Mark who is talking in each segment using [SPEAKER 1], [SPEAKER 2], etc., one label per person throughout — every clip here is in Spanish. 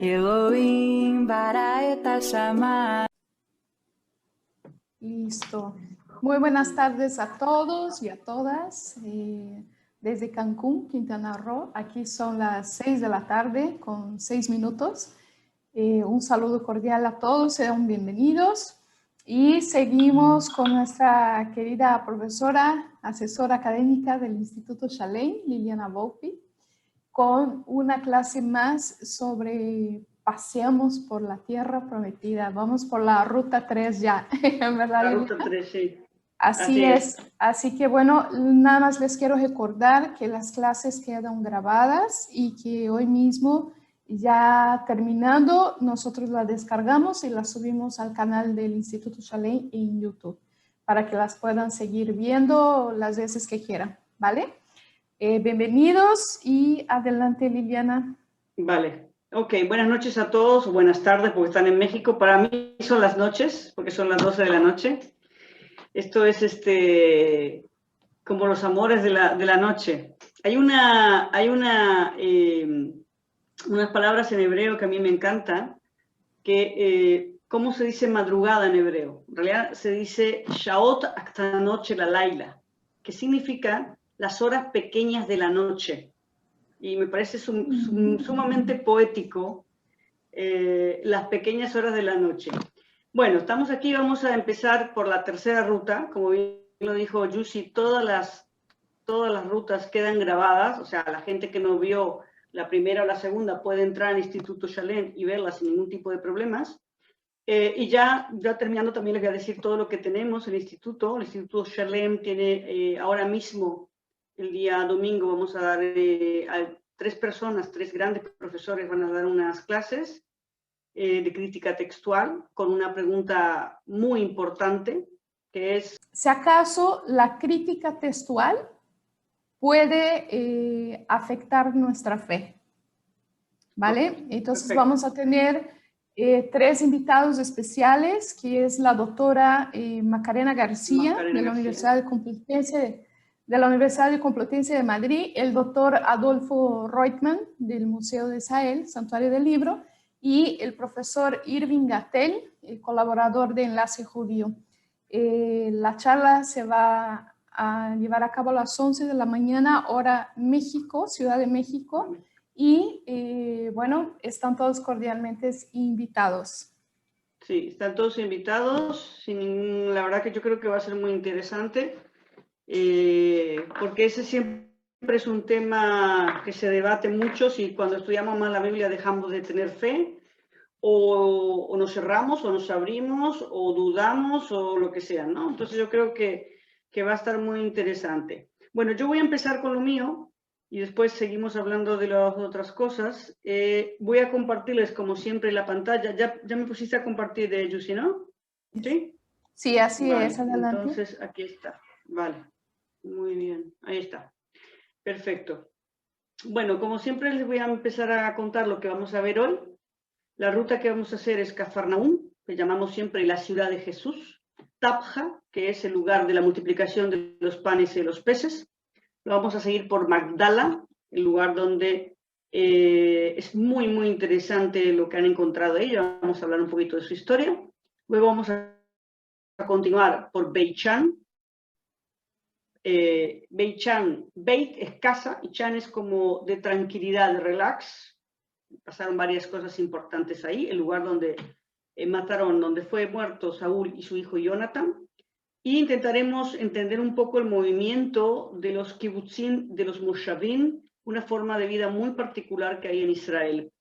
[SPEAKER 1] Elohim bara eta shama.
[SPEAKER 2] Listo. Muy buenas tardes a todos y a todas. Desde Cancún, Quintana Roo, aquí son las 6 de la tarde con 6 minutos. Un saludo cordial a todos, sean bienvenidos. Y seguimos con nuestra querida profesora, asesora académica del Instituto Shalem, Liliana Volpi, con una clase más sobre paseamos por la tierra prometida. Vamos por la ruta 3 ya, ¿verdad,
[SPEAKER 3] La
[SPEAKER 2] Liliana?
[SPEAKER 3] ruta 3, sí.
[SPEAKER 2] Así es. Así que bueno, nada más les quiero recordar que las clases quedan grabadas y que hoy mismo, ya terminando, nosotros las descargamos y las subimos al canal del Instituto Shalem en YouTube para que las puedan seguir viendo las veces que quieran, ¿vale? Bienvenidos y adelante, Liliana.
[SPEAKER 3] Vale. Ok, buenas noches a todos, o buenas tardes porque están en México. Para mí son las noches, porque son las 12 de la noche. Esto es como los amores de la noche. Hay unas palabras en hebreo que a mí me encantan, ¿cómo se dice madrugada en hebreo? En realidad se dice Shaot Aktanot Shel Halayla, que significa las horas pequeñas de la noche. Y me parece sumamente poético, las pequeñas horas de la noche. Bueno, estamos aquí, vamos a empezar por la tercera ruta. Como bien lo dijo Yusi, todas las rutas quedan grabadas, o sea, la gente que no vio la primera o la segunda puede entrar al Instituto Shalem y verlas sin ningún tipo de problemas. Y ya terminando, también les voy a decir todo lo que tenemos en el Instituto. El Instituto Shalem tiene ahora mismo, el día domingo, vamos a dar a 3 personas, 3 grandes profesores van a dar unas clases de crítica textual con una pregunta muy importante, que es...
[SPEAKER 2] Si acaso la crítica textual puede afectar nuestra fe, ¿vale?
[SPEAKER 3] Okay,
[SPEAKER 2] entonces
[SPEAKER 3] perfecto.
[SPEAKER 2] Vamos a tener 3 invitados especiales, que es la doctora Macarena García, de la Universidad de Complutense de Madrid, el doctor Adolfo Reutemann, del Museo de Sahel, Santuario del Libro, y el profesor Irving Gattel, colaborador de Enlace Judío. La charla se va a llevar a cabo a las 11 de la mañana, hora México, Ciudad de México, y bueno, están todos cordialmente invitados.
[SPEAKER 3] Sí, están todos invitados. La verdad que yo creo que va a ser muy interesante, porque ese siempre es un tema que se debate mucho, si cuando estudiamos más la Biblia dejamos de tener fe, o nos cerramos, o nos abrimos, o dudamos, o lo que sea, ¿no? Entonces yo creo que va a estar muy interesante. Bueno, yo voy a empezar con lo mío, y después seguimos hablando de las otras cosas. Voy a compartirles, como siempre, la pantalla. Ya me pusiste a compartir, Yusi, ¿no? ¿Sí?
[SPEAKER 2] Sí, así
[SPEAKER 3] vale,
[SPEAKER 2] es, adelante.
[SPEAKER 3] Entonces, aquí está. Vale, muy bien, ahí está. Perfecto. Bueno, como siempre les voy a empezar a contar lo que vamos a ver hoy. La ruta que vamos a hacer es Cafarnaúm, que llamamos siempre la ciudad de Jesús. Tabja, que es el lugar de la multiplicación de los panes y los peces. Lo vamos a seguir por Magdala, el lugar donde es muy, muy interesante lo que han encontrado ellos. Vamos a hablar un poquito de su historia. Luego vamos a continuar por Beit Chan. Beit es casa y Chan es como de tranquilidad, de relax. Pasaron varias cosas importantes ahí. El lugar donde mataron, donde fue muerto Saúl y su hijo Jonathan. Y intentaremos entender un poco el movimiento de los kibutzim, de los moshavim, una forma de vida muy particular que hay en Israel.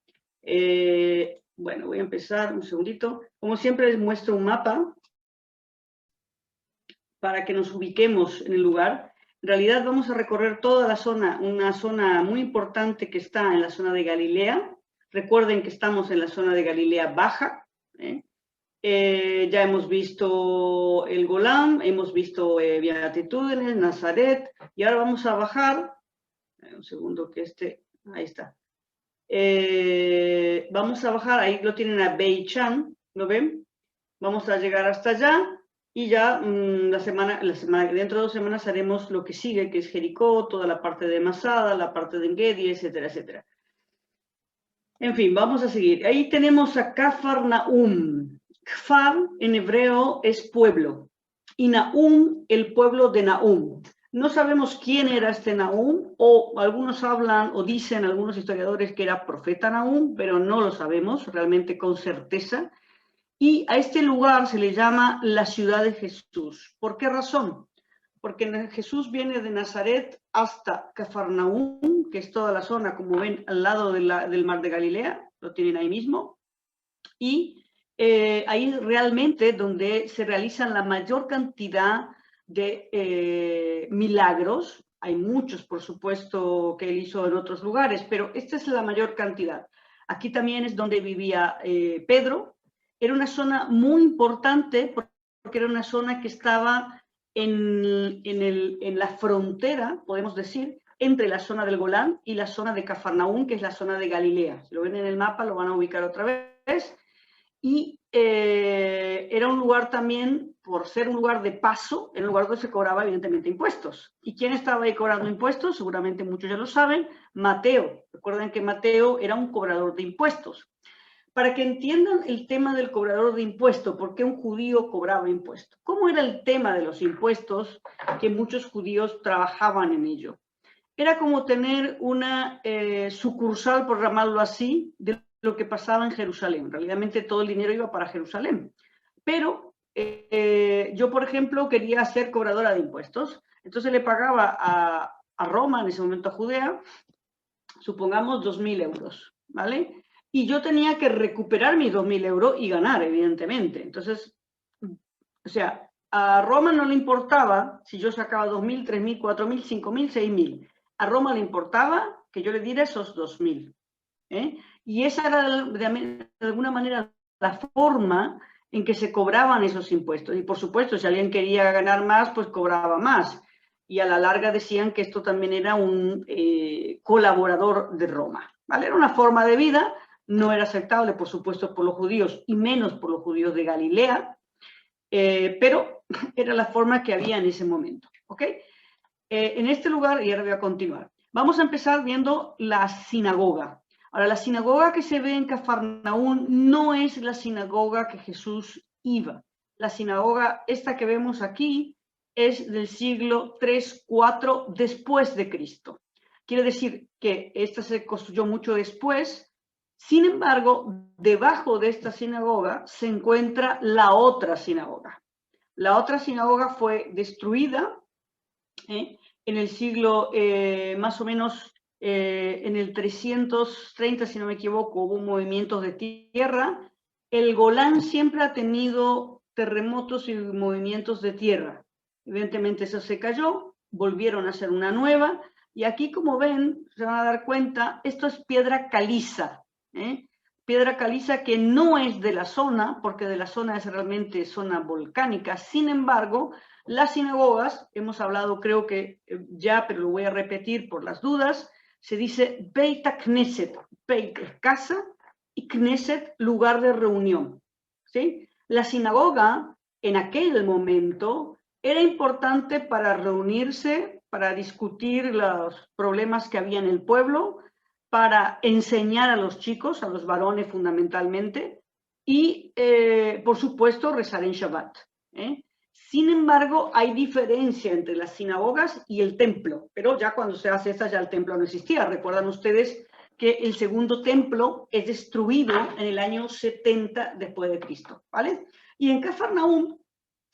[SPEAKER 3] Bueno, voy a empezar un segundito. Como siempre les muestro un mapa para que nos ubiquemos en el lugar. En realidad vamos a recorrer toda la zona, una zona muy importante que está en la zona de Galilea. Recuerden que estamos en la zona de Galilea Baja, ya hemos visto el Golán, hemos visto Beatitudines, Nazaret, y ahora vamos a bajar, un segundo que ahí está. Vamos a bajar, ahí lo tienen a Beit Chan, ¿lo ven? Vamos a llegar hasta allá, y ya dentro de 2 semanas haremos lo que sigue, que es Jericó, toda la parte de Masada, la parte de Engedi, etcétera, etcétera. En fin, vamos a seguir. Ahí tenemos a Cafarnaum. Kfar en hebreo es pueblo y Naum, el pueblo de Nahum. No sabemos quién era este Nahum, o algunos hablan o dicen algunos historiadores que era profeta Nahum, pero no lo sabemos realmente con certeza. Y a este lugar se le llama la ciudad de Jesús. ¿Por qué razón? Porque Jesús viene de Nazaret hasta Cafarnaúm, que es toda la zona, como ven, al lado del mar de Galilea, lo tienen ahí mismo, y ahí realmente donde se realizan la mayor cantidad de milagros. Hay muchos, por supuesto, que él hizo en otros lugares, pero esta es la mayor cantidad. Aquí también es donde vivía Pedro. Era una zona muy importante porque era una zona que estaba en la frontera, podemos decir, entre la zona del Golán y la zona de Cafarnaúm, que es la zona de Galilea. Si lo ven en el mapa, lo van a ubicar otra vez. Y era un lugar también, por ser un lugar de paso, era un lugar donde se cobraba evidentemente impuestos. ¿Y quién estaba ahí cobrando impuestos? Seguramente muchos ya lo saben, Mateo. Recuerden que Mateo era un cobrador de impuestos. Para que entiendan el tema del cobrador de impuestos, ¿por qué un judío cobraba impuestos? ¿Cómo era el tema de los impuestos que muchos judíos trabajaban en ello? Era como tener una sucursal, por llamarlo así, de lo que pasaba en Jerusalén. Realmente todo el dinero iba para Jerusalén. Pero yo, por ejemplo, quería ser cobradora de impuestos. Entonces le pagaba a Roma, en ese momento a Judea, supongamos 2.000 euros, ¿vale? Y yo tenía que recuperar mis 2.000 euros y ganar, evidentemente. Entonces, o sea, a Roma no le importaba si yo sacaba 2.000, 3.000, 4.000, 5.000, 6.000. A Roma le importaba que yo le diera esos 2.000. Y esa era de alguna manera la forma en que se cobraban esos impuestos. Y por supuesto, si alguien quería ganar más, pues cobraba más. Y a la larga decían que esto también era un colaborador de Roma. ¿Vale? Era una forma de vida, no era aceptable, por supuesto, por los judíos y menos por los judíos de Galilea, pero era la forma que había en ese momento. ¿Ok? En este lugar, y ahora voy a continuar, vamos a empezar viendo la sinagoga. Ahora, la sinagoga que se ve en Cafarnaúm no es la sinagoga que Jesús iba. La sinagoga, esta que vemos aquí, es del siglo 3-4 después de Cristo. Quiere decir que esta se construyó mucho después. Sin embargo, debajo de esta sinagoga se encuentra la otra sinagoga. La otra sinagoga fue destruida en el siglo más o menos en el 330, si no me equivoco, hubo movimientos de tierra. El Golán siempre ha tenido terremotos y movimientos de tierra. Evidentemente eso se cayó, volvieron a hacer una nueva, y aquí, como ven, se van a dar cuenta, esto es piedra caliza, piedra caliza que no es de la zona, porque de la zona es realmente zona volcánica. Sin embargo, las sinagogas, hemos hablado creo que ya, pero lo voy a repetir por las dudas, se dice Beit Knesset, Beit es casa y Knesset lugar de reunión. ¿Sí? La sinagoga en aquel momento era importante para reunirse, para discutir los problemas que había en el pueblo, para enseñar a los chicos, a los varones fundamentalmente, y por supuesto rezar en Shabbat. Sin embargo, hay diferencia entre las sinagogas y el templo, pero ya cuando se hace esta ya el templo no existía. Recuerdan ustedes que el segundo templo es destruido en el año 70 después de Cristo, ¿vale? Y en Cafarnaúm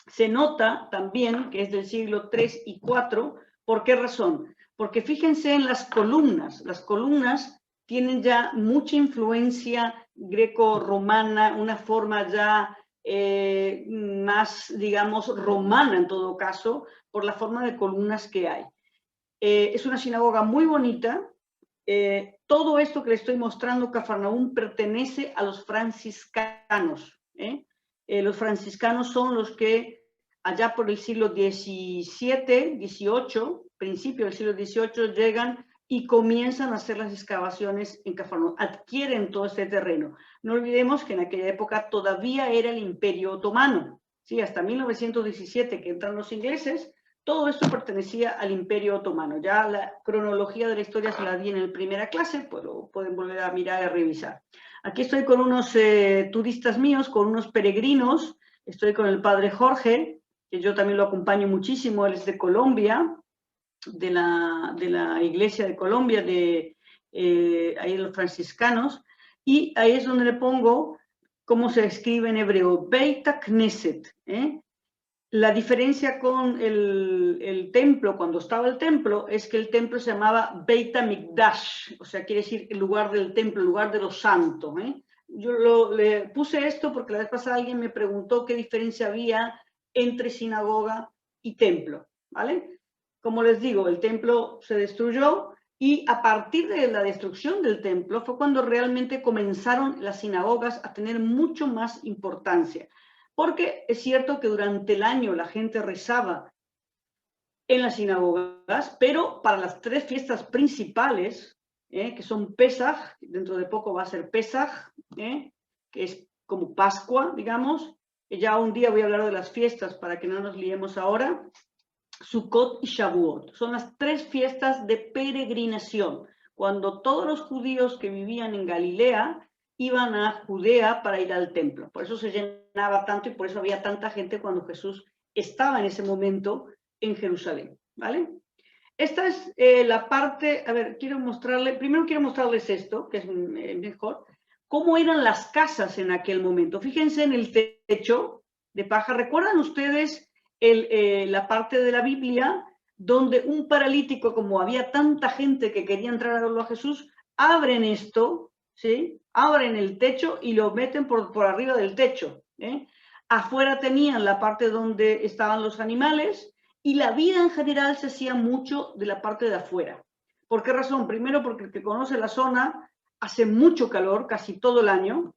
[SPEAKER 3] se nota también que es del siglo 3 y 4. ¿Por qué razón? Porque fíjense en las columnas. Las columnas tienen ya mucha influencia greco-romana, una forma ya más, digamos, romana en todo caso, por la forma de columnas que hay. Es una sinagoga muy bonita. Todo esto que les estoy mostrando, Cafarnaúm, pertenece a los franciscanos. Los franciscanos son los que allá por el siglo XVII, XVIII, principio del siglo XVIII, llegan y comienzan a hacer las excavaciones en Cafarnaúm, adquieren todo este terreno. No olvidemos que en aquella época todavía era el Imperio Otomano, ¿sí? Hasta 1917 que entran los ingleses, todo esto pertenecía al Imperio Otomano. Ya la cronología de la historia se la di en la primera clase, pues lo pueden volver a mirar y a revisar. Aquí estoy con unos turistas míos, con unos peregrinos. Estoy con el padre Jorge, que yo también lo acompaño muchísimo. Él es de Colombia, de la iglesia de Colombia, ahí los franciscanos. Y ahí es donde le pongo cómo se escribe en hebreo, Beit Knesset, La diferencia con el templo, cuando estaba el templo, es que el templo se llamaba Beit HaMikdash, o sea, quiere decir el lugar del templo, el lugar de los santos. Yo le puse esto porque la vez pasada alguien me preguntó qué diferencia había entre sinagoga y templo, ¿vale? Como les digo, el templo se destruyó y a partir de la destrucción del templo fue cuando realmente comenzaron las sinagogas a tener mucho más importancia. Porque es cierto que durante el año la gente rezaba en las sinagogas, pero para las 3 fiestas principales, que son Pesaj, dentro de poco va a ser Pesaj, que es como Pascua, digamos, ya un día voy a hablar de las fiestas para que no nos liemos ahora, Sukkot y Shavuot, son las 3 fiestas de peregrinación, cuando todos los judíos que vivían en Galilea iban a Judea para ir al templo. Por eso se llenaba tanto y por eso había tanta gente cuando Jesús estaba en ese momento en Jerusalén, ¿vale? Esta es la parte, a ver, primero quiero mostrarles esto, que es mejor, cómo eran las casas en aquel momento. Fíjense en el techo de paja. ¿Recuerdan ustedes la parte de la Biblia donde un paralítico, como había tanta gente que quería entrar a verlo a Jesús, abren esto, ¿sí? Abren el techo y lo meten por arriba del techo, Afuera tenían la parte donde estaban los animales y la vida en general se hacía mucho de la parte de afuera. ¿Por qué razón? Primero porque el que conoce la zona, hace mucho calor casi todo el año,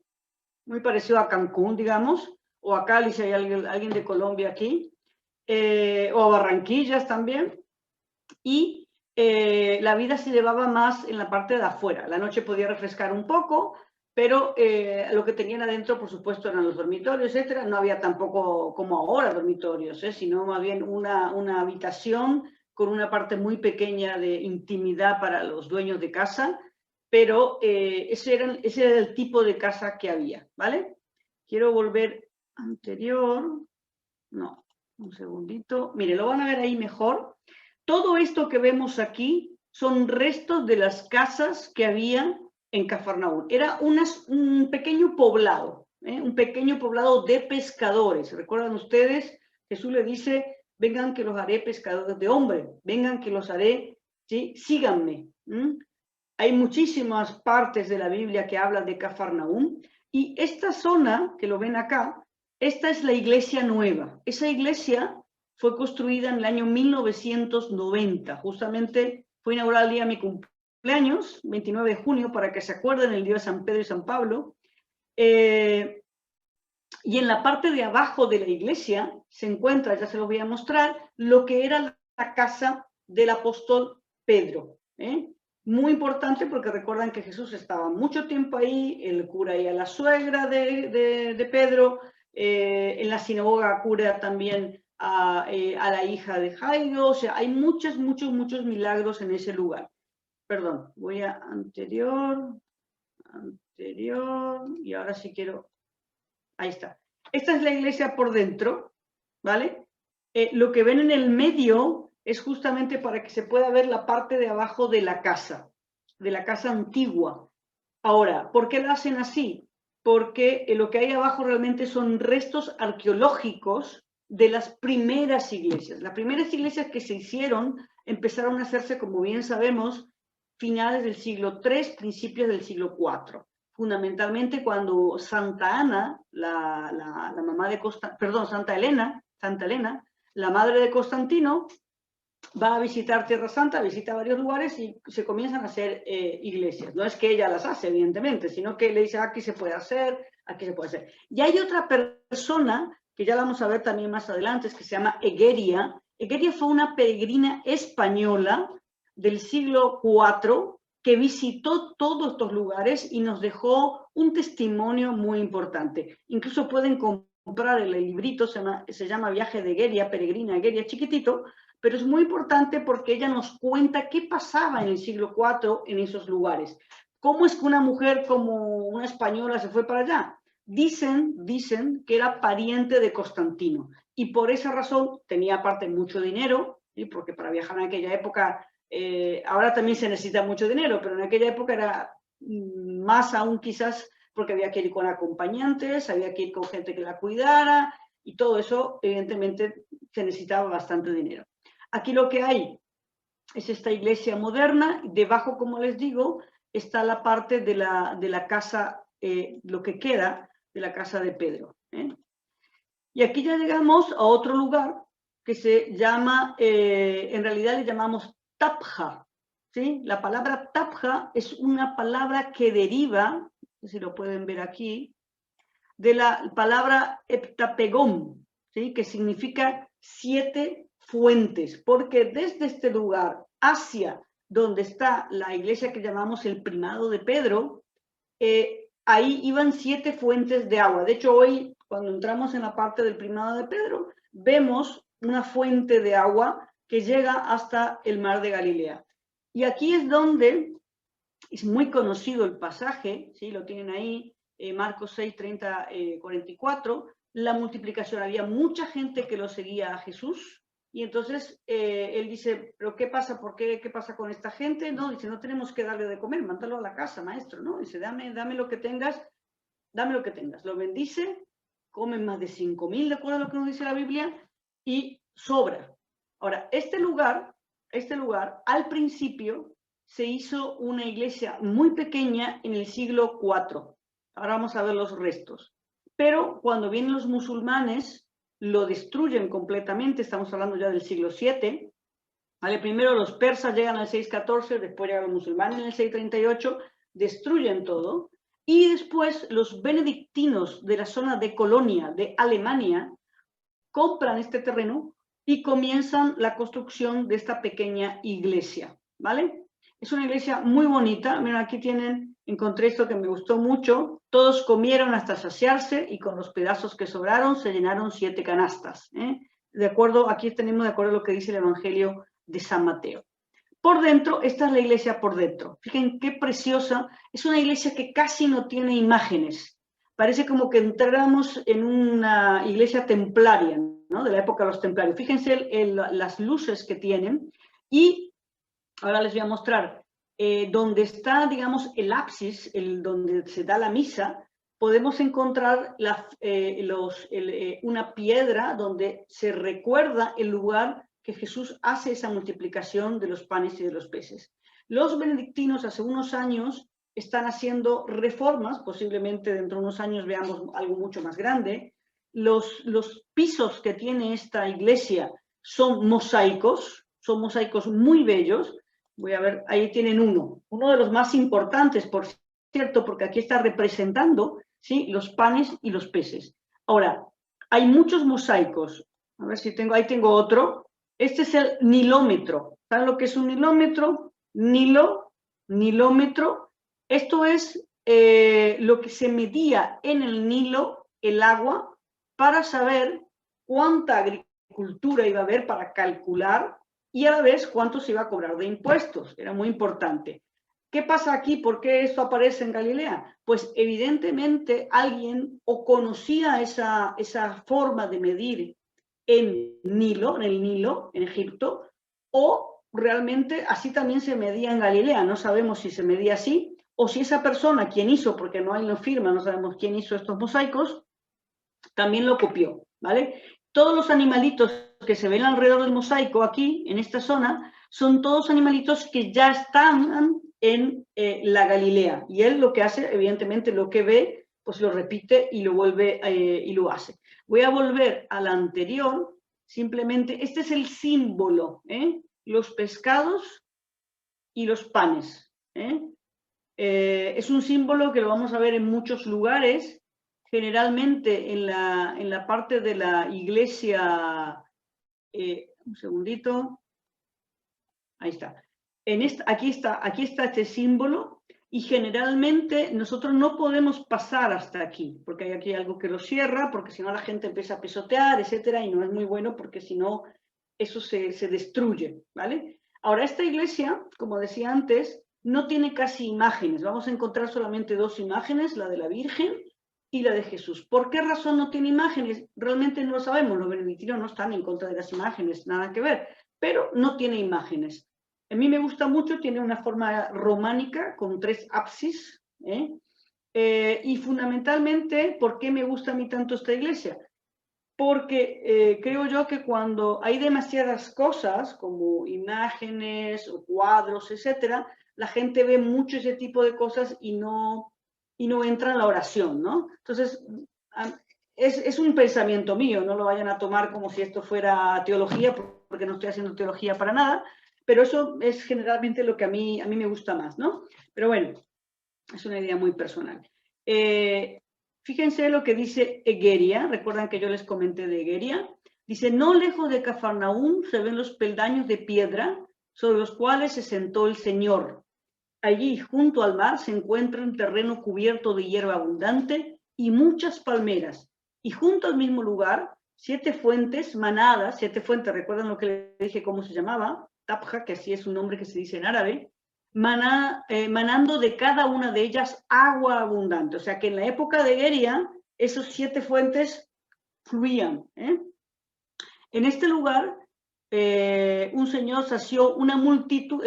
[SPEAKER 3] muy parecido a Cancún, digamos, o a Cali si hay alguien de Colombia aquí, o a Barranquillas también, y la vida se llevaba más en la parte de afuera. La noche podía refrescar un poco, pero lo que tenían adentro, por supuesto, eran los dormitorios, etcétera. No había tampoco, como ahora, dormitorios, sino más bien una habitación con una parte muy pequeña de intimidad para los dueños de casa, pero ese era el tipo de casa que había, ¿vale? Quiero volver anterior. No, un segundito. Mire, lo van a ver ahí mejor. Todo esto que vemos aquí son restos de las casas que había en Cafarnaúm. Era un pequeño poblado, un pequeño poblado de pescadores. ¿Recuerdan ustedes? Jesús le dice, vengan que los haré pescadores de hombres, vengan que los haré, ¿sí? Síganme. Hay muchísimas partes de la Biblia que hablan de Cafarnaúm y esta zona, que lo ven acá, esta es la iglesia nueva. Esa iglesia fue construida en el año 1990. Justamente fue inaugurada el día de mi cumpleaños, 29 de junio, para que se acuerden el día de San Pedro y San Pablo. Y en la parte de abajo de la iglesia se encuentra, ya se los voy a mostrar, lo que era la casa del apóstol Pedro. Muy importante porque recuerdan que Jesús estaba mucho tiempo ahí, el cura y a la suegra de Pedro, en la sinagoga cura también a la hija de Jairo, o sea, hay muchos milagros en ese lugar. Perdón, voy a anterior, y ahora sí quiero, ahí está. Esta es la iglesia por dentro, ¿vale? Lo que ven en el medio es justamente para que se pueda ver la parte de abajo de la casa antigua. Ahora, ¿por qué lo hacen así? Porque lo que hay abajo realmente son restos arqueológicos de las primeras iglesias. Las primeras iglesias que se hicieron empezaron a hacerse, como bien sabemos, finales del siglo III, principios del siglo IV. Fundamentalmente cuando Santa Ana, la mamá de Santa Elena, la madre de Constantino, va a visitar Tierra Santa, visita varios lugares y se comienzan a hacer iglesias. No es que ella las hace, evidentemente, sino que le dice, aquí se puede hacer, aquí se puede hacer. Y hay otra persona, que ya vamos a ver también más adelante, que se llama Egeria. Egeria fue una peregrina española del siglo IV que visitó todos estos lugares y nos dejó un testimonio muy importante. Incluso pueden comprar el librito, se llama Viaje de Egeria, Peregrina Egeria, chiquitito, pero es muy importante porque ella nos cuenta qué pasaba en el siglo IV en esos lugares. ¿Cómo es que una mujer como una española se fue para allá? Dicen que era pariente de Constantino y por esa razón tenía aparte mucho dinero, ¿sí? Porque para viajar en aquella época, ahora también se necesita mucho dinero, pero en aquella época era más aún quizás porque había que ir con acompañantes, había que ir con gente que la cuidara y todo eso evidentemente se necesitaba bastante dinero. Aquí lo que hay es esta iglesia moderna, debajo, como les digo, está la parte de la casa, lo que queda de la casa de Pedro. Y aquí ya llegamos a otro lugar que se llama, en realidad le llamamos Tapja, ¿sí? La palabra Tapja es una palabra que deriva, no sé si lo pueden ver aquí, de la palabra heptapegón, ¿sí? Que significa 7 fuentes, porque desde este lugar hacia donde está la iglesia que llamamos el Primado de Pedro, ahí iban 7 fuentes de agua. De hecho, hoy, cuando entramos en la parte del Primado de Pedro, vemos una fuente de agua que llega hasta el mar de Galilea. Y aquí es donde es muy conocido el pasaje, ¿sí? Lo tienen ahí, Marcos 6, 30, 44, la multiplicación. Había mucha gente que lo seguía a Jesús y entonces él dice, ¿pero qué pasa? ¿Por qué? ¿Qué pasa con esta gente? No, dice, no tenemos que darle de comer, mándalo a la casa, maestro, ¿no? Dice, dame lo que tengas, dame lo que tengas. Lo bendice, comen más de 5.000, de acuerdo a lo que nos dice la Biblia, y sobra. Ahora, este lugar, al principio, se hizo una iglesia muy pequeña en el siglo IV. Ahora vamos a ver los restos. Pero cuando vienen los musulmanes, lo destruyen completamente. Estamos hablando ya del siglo VII. ¿Vale? Primero los persas llegan al 614, después llegan los musulmanes en el 638, destruyen todo. Y después los benedictinos de la zona de Colonia, de Alemania, compran este terreno y comienzan la construcción de esta pequeña iglesia. ¿Vale? Es una iglesia muy bonita. Miren, aquí encontré esto que me gustó mucho. Todos comieron hasta saciarse y con los pedazos que sobraron se llenaron 7 canastas. Aquí tenemos de acuerdo a lo que dice el Evangelio de San Mateo. Por dentro, esta es la iglesia por dentro. Fíjense qué preciosa. Es una iglesia que casi no tiene imágenes. Parece como que entráramos en una iglesia templaria, ¿no? De la época de los templarios. Fíjense las luces que tienen y ahora les voy a mostrar, donde está, digamos, el ábsis, donde se da la misa, podemos encontrar una piedra donde se recuerda el lugar que Jesús hace esa multiplicación de los panes y de los peces. Los benedictinos hace unos años están haciendo reformas, posiblemente dentro de unos años veamos algo mucho más grande. Los pisos que tiene esta iglesia son mosaicos muy bellos. Voy a ver, ahí tienen uno de los más importantes, por cierto, porque aquí está representando, ¿sí?, los panes y los peces. Ahora, hay muchos mosaicos. A ver si ahí tengo otro. Este es el nilómetro. ¿Saben lo que es un nilómetro? Nilómetro. Esto es lo que se medía en el Nilo, el agua, para saber cuánta agricultura iba a haber, para calcular y a la vez cuánto se iba a cobrar de impuestos. Era muy importante. ¿Qué pasa aquí? ¿Por qué esto aparece en Galilea? Pues evidentemente alguien o conocía esa forma de medir en el Nilo, en Egipto, o realmente así también se medía en Galilea. No sabemos si se medía así, o si esa persona, quien hizo, porque no hay no firma, no sabemos quién hizo estos mosaicos, también lo copió, ¿vale? Todos los animalitos que se ven alrededor del mosaico aquí, en esta zona, son todos animalitos que ya están en la Galilea. Y él lo que hace, evidentemente, lo que ve, pues lo repite y lo vuelve y lo hace. Voy a volver a la anterior. Simplemente, este es el símbolo, los pescados y los panes. Es un símbolo que lo vamos a ver en muchos lugares. Generalmente en la parte de la iglesia, un segundito, ahí está. Aquí está este símbolo y generalmente nosotros no podemos pasar hasta aquí, porque hay aquí algo que lo cierra, porque si no la gente empieza a pisotear, etcétera, y no es muy bueno porque si no eso se destruye, ¿vale? Ahora, esta iglesia, como decía antes, no tiene casi imágenes. Vamos a encontrar solamente 2 imágenes, la de la Virgen y la de Jesús. ¿Por qué razón no tiene imágenes? Realmente no lo sabemos. Los benedictinos no están en contra de las imágenes, nada que ver, pero no tiene imágenes. A mí me gusta mucho, tiene una forma románica con 3 ábsides, y fundamentalmente, ¿por qué me gusta a mí tanto esta iglesia? Porque creo yo que cuando hay demasiadas cosas, como imágenes o cuadros, etcétera, la gente ve mucho ese tipo de cosas y no entra en la oración, ¿no? Entonces, es un pensamiento mío, no lo vayan a tomar como si esto fuera teología, porque no estoy haciendo teología para nada, pero eso es generalmente lo que a mí me gusta más, ¿no? Pero bueno, es una idea muy personal. Fíjense lo que dice Egeria, recuerdan que yo les comenté de Egeria. Dice, no lejos de Cafarnaúm se ven los peldaños de piedra sobre los cuales se sentó el Señor. Allí, junto al mar, se encuentra un terreno cubierto de hierba abundante y muchas palmeras. Y junto al mismo lugar, 7 fuentes manadas, 7 fuentes, ¿recuerdan lo que les dije cómo se llamaba? Tapja, que así es un nombre que se dice en árabe. Manando de cada una de ellas agua abundante. O sea que en la época de Egeria, esos 7 fuentes fluían. En este lugar, el Señor sació una multitud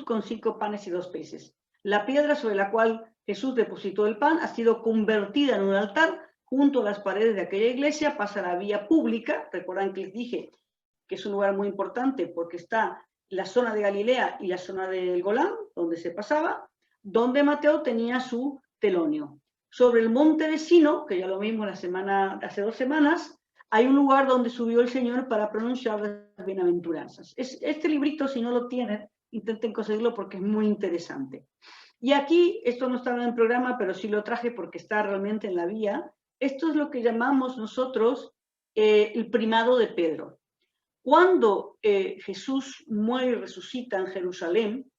[SPEAKER 3] con 5 panes y 2 peces. La piedra sobre la cual Jesús depositó el pan ha sido convertida en un altar. Junto a las paredes de aquella iglesia pasa la vía pública. Recuerdan que les dije que es un lugar muy importante porque está la zona de Galilea y la zona del Golán, donde se pasaba, donde Mateo tenía su telonio. Sobre el monte de Sino, que ya lo mismo hace 2 semanas, hay un lugar donde subió el Señor para pronunciar las bienaventuranzas. Este librito, si no lo tienen, intenten conseguirlo porque es muy interesante. Y aquí, esto no estaba en el programa, pero sí lo traje porque está realmente en la vía. Esto es lo que llamamos nosotros el primado de Pedro. Cuando Jesús muere y resucita en Jerusalén,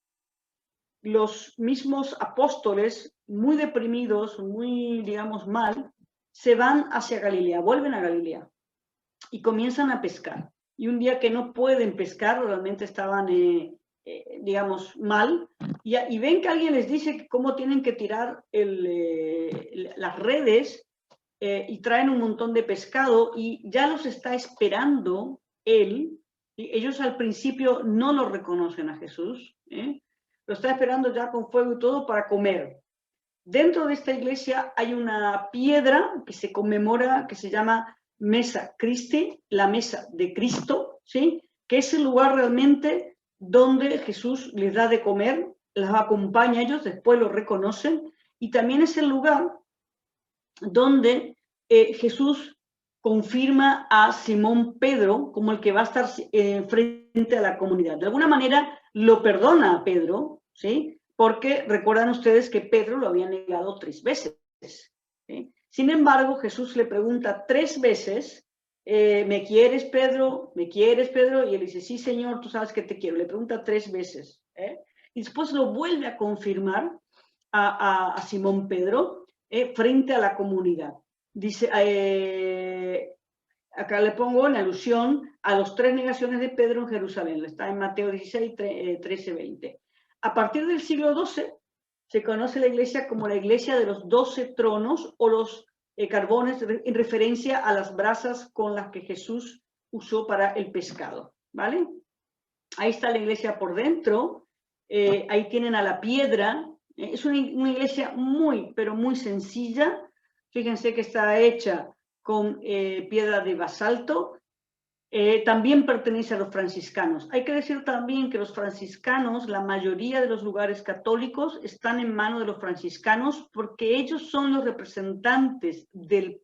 [SPEAKER 3] los mismos apóstoles, muy deprimidos, muy, digamos, mal, se van hacia Galilea, vuelven a Galilea y comienzan a pescar. Y un día que no pueden pescar, realmente estaban, digamos, mal, y ven que alguien les dice cómo tienen que tirar las redes y traen un montón de pescado y ya los está esperando él. Ellos al principio no lo reconocen a Jesús, lo está esperando ya con fuego y todo para comer. Dentro de esta iglesia hay una piedra que se conmemora, que se llama Mesa Christi, la mesa de Cristo, ¿sí? Que es el lugar realmente donde Jesús les da de comer, las acompaña a ellos, después lo reconocen, y también es el lugar donde Jesús confirma a Simón Pedro como el que va a estar frente a la comunidad. De alguna manera lo perdona a Pedro, ¿sí? Porque recuerdan ustedes que Pedro lo había negado 3 veces. ¿Sí? Sin embargo, Jesús le pregunta 3 veces, ¿me quieres, Pedro? ¿Me quieres, Pedro? Y él dice, sí, Señor, tú sabes que te quiero. Le pregunta 3 veces. Y después lo vuelve a confirmar a Simón Pedro frente a la comunidad. Dice, acá le pongo en alusión a los 3 negaciones de Pedro en Jerusalén. Está en Mateo 16, 13, 20. A partir del siglo XII se conoce la iglesia como la iglesia de los 12 tronos o los carbones en referencia a las brasas con las que Jesús usó para el pescado, ¿vale? Ahí está la iglesia por dentro, ahí tienen a la piedra, es una iglesia muy, pero muy sencilla. Fíjense que está hecha con piedra de basalto. También pertenece a los franciscanos. Hay que decir también que los franciscanos, la mayoría de los lugares católicos están en manos de los franciscanos porque ellos son los representantes del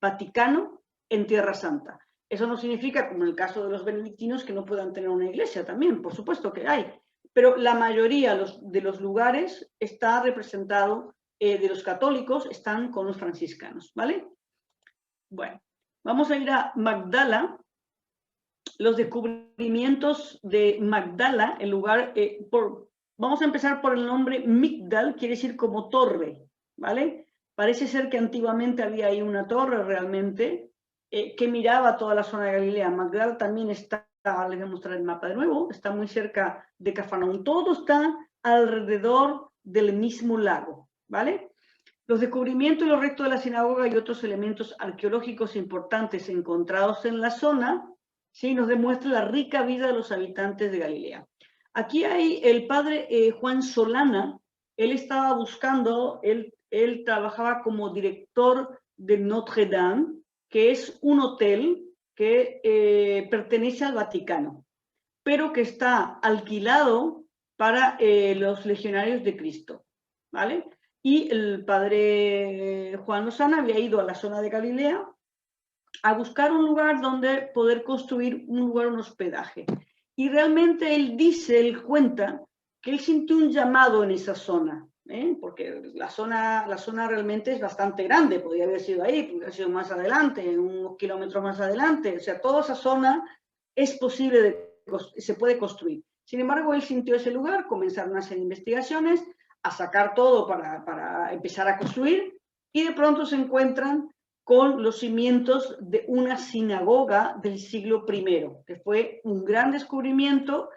[SPEAKER 3] Vaticano en Tierra Santa. Eso no significa, como en el caso de los benedictinos, que no puedan tener una iglesia también, por supuesto que hay, pero la mayoría de los lugares está representado, de los católicos, están con los franciscanos, ¿vale? Bueno, vamos a ir a Magdala. Los descubrimientos de Magdala, el lugar, vamos a empezar por el nombre Migdal, quiere decir como torre, ¿vale? Parece ser que antiguamente había ahí una torre realmente, que miraba toda la zona de Galilea. Magdala también está, les voy a mostrar el mapa de nuevo, está muy cerca de Cafarnaúm. Todo está alrededor del mismo lago, ¿vale? Los descubrimientos y los restos de la sinagoga y otros elementos arqueológicos importantes encontrados en la zona, ¿sí?, nos demuestran la rica vida de los habitantes de Galilea. Aquí hay el padre Juan Solana. Él estaba buscando, él trabajaba como director de Notre Dame, que es un hotel que pertenece al Vaticano, pero que está alquilado para los legionarios de Cristo, ¿vale? Y el padre Juan Lozana había ido a la zona de Galilea a buscar un lugar donde poder construir un hospedaje. Y realmente él cuenta que él sintió un llamado en esa zona, porque la zona realmente es bastante grande, podría haber sido ahí, podría haber sido más adelante, unos kilómetros más adelante, o sea, toda esa zona es posible, se puede construir. Sin embargo, él sintió ese lugar, comenzaron a hacer investigaciones, a sacar todo para empezar a construir, y de pronto se encuentran con los cimientos de una sinagoga del siglo I, que fue un gran descubrimiento.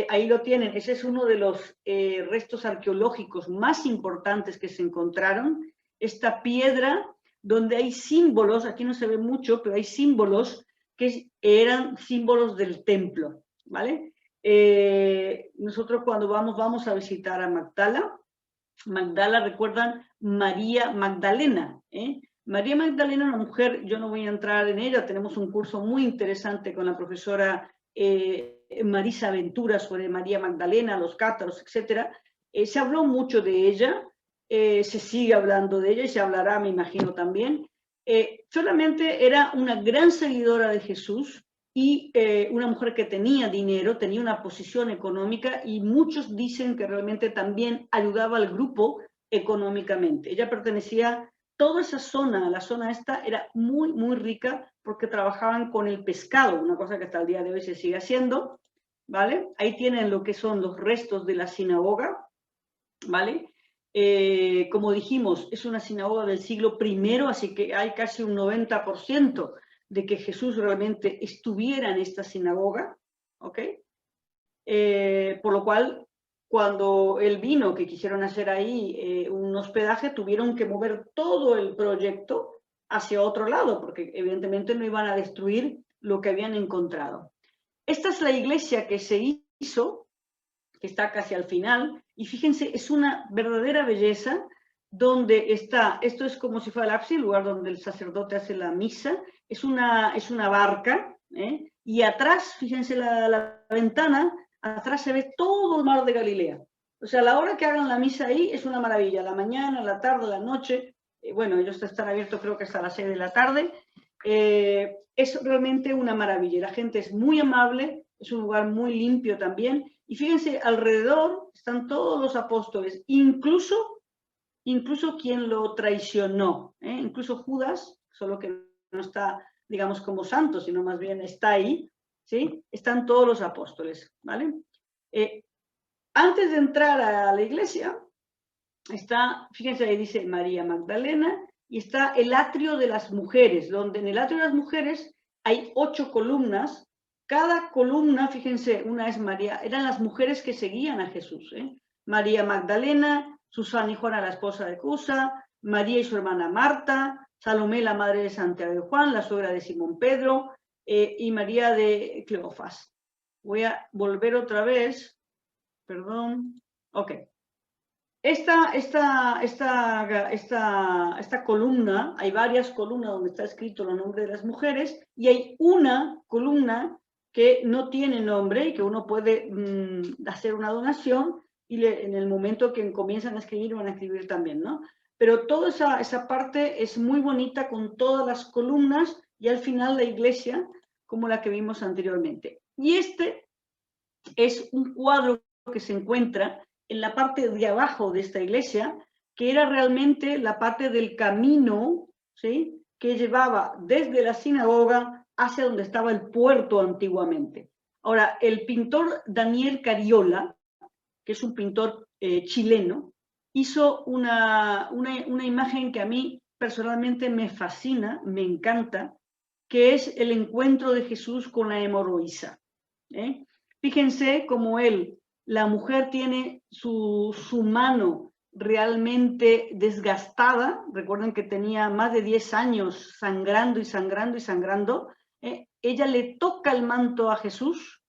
[SPEAKER 3] Ahí lo tienen, ese es uno de los restos arqueológicos más importantes que se encontraron, esta piedra donde hay símbolos, aquí no se ve mucho, pero hay símbolos que eran símbolos del templo, ¿vale? Nosotros cuando vamos a visitar a Magdala, recuerdan María Magdalena, María Magdalena, una mujer, yo no voy a entrar en ella, tenemos un curso muy interesante con la profesora Marisa Ventura sobre María Magdalena, los cátaros, etc. Se habló mucho de ella, se sigue hablando de ella y se hablará, me imagino, también. Solamente era una gran seguidora de Jesús y una mujer que tenía dinero, tenía una posición económica, y muchos dicen que realmente también ayudaba al grupo económicamente. Ella pertenecía, toda esa zona, la zona esta era muy, muy rica porque trabajaban con el pescado, una cosa que hasta el día de hoy se sigue haciendo, ¿vale? Ahí tienen lo que son los restos de la sinagoga, ¿vale? Como dijimos, es una sinagoga del siglo I, así que hay casi un 90% de que Jesús realmente estuviera en esta sinagoga, ¿ok? Por lo cual, cuando él vino, que quisieron hacer ahí un hospedaje, tuvieron que mover todo el proyecto hacia otro lado, porque evidentemente no iban a destruir lo que habían encontrado. Esta es la iglesia que se hizo, que está casi al final, y fíjense, es una verdadera belleza, donde está, esto es como si fuera el ábside, el lugar donde el sacerdote hace la misa, es una barca, y atrás, fíjense la ventana, atrás se ve todo el mar de Galilea. O sea, a la hora que hagan la misa ahí es una maravilla, la mañana, la tarde, la noche, bueno, ellos están abiertos creo que hasta las 6 de la tarde, es realmente una maravilla, la gente es muy amable, es un lugar muy limpio también, y fíjense, alrededor están todos los apóstoles, incluso quien lo traicionó, incluso Judas, solo que no está, digamos, como santo, sino más bien está ahí, ¿sí? Están todos los apóstoles, ¿vale? Antes de entrar a la iglesia, está, fíjense, ahí dice María Magdalena, y está el atrio de las mujeres, donde en el atrio de las mujeres hay 8 columnas, cada columna, fíjense, una es María, eran las mujeres que seguían a Jesús, María Magdalena, Susana y Juana, la esposa de Cusa, María y su hermana Marta, Salomé, la madre de Santiago y Juan, la suegra de Simón Pedro, y María de Cleofas. Voy a volver otra vez, perdón, ok. Esta columna, hay varias columnas donde está escrito los nombres de las mujeres, y hay una columna que no tiene nombre y que uno puede hacer una donación, y en el momento que comienzan a escribir van a escribir también, ¿no? Pero toda esa parte es muy bonita con todas las columnas, y al final la iglesia como la que vimos anteriormente. Y este es un cuadro que se encuentra en la parte de abajo de esta iglesia, que era realmente la parte del camino, ¿sí?, que llevaba desde la sinagoga hacia donde estaba el puerto antiguamente. Ahora, el pintor Daniel Cariola, que es un pintor chileno, hizo una imagen que a mí personalmente me fascina, me encanta, que es el encuentro de Jesús con la hemorroísa. Fíjense cómo la mujer tiene su mano realmente desgastada. Recuerden que tenía más de 10 años sangrando y sangrando y sangrando. Ella le toca el manto a Jesús,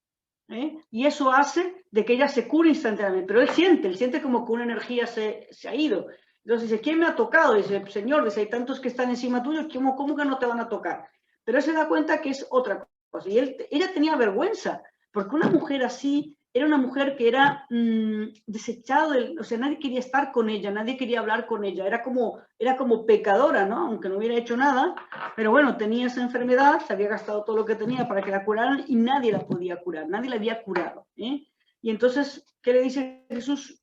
[SPEAKER 3] y eso hace de que ella se cure instantáneamente. Pero él siente como que una energía se ha ido. Entonces dice, ¿quién me ha tocado? Dice, Señor, dice, hay tantos que están encima tuyo, ¿cómo que no te van a tocar? Pero él se da cuenta que es otra cosa. Y ella tenía vergüenza, porque una mujer así era una mujer que era desechada, o sea, nadie quería estar con ella, nadie quería hablar con ella, era como pecadora, ¿no? Aunque no hubiera hecho nada, pero bueno, tenía esa enfermedad, se había gastado todo lo que tenía para que la curaran y nadie la podía curar, nadie la había curado. Y entonces, ¿qué le dice Jesús?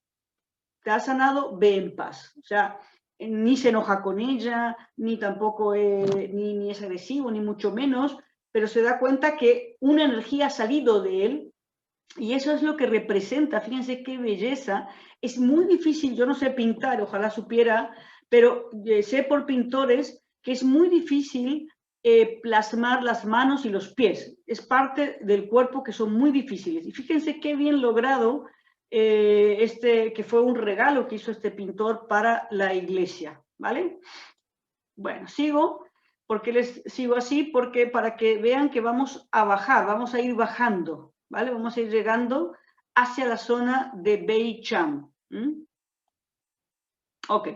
[SPEAKER 3] Te has sanado, ve en paz. O sea, ni se enoja con ella, ni tampoco ni es agresivo, ni mucho menos, pero se da cuenta que una energía ha salido de él. Y eso es lo que representa, fíjense qué belleza. Es muy difícil, yo no sé pintar, ojalá supiera, pero sé por pintores que es muy difícil plasmar las manos y los pies. Es parte del cuerpo que son muy difíciles. Y fíjense qué bien logrado que fue un regalo que hizo este pintor para la iglesia, ¿vale? Bueno, sigo. ¿Por qué les sigo así? Porque para que vean que vamos a bajar, vamos a ir bajando, ¿vale? Vamos a ir llegando hacia la zona de Beit-Shan. Ok.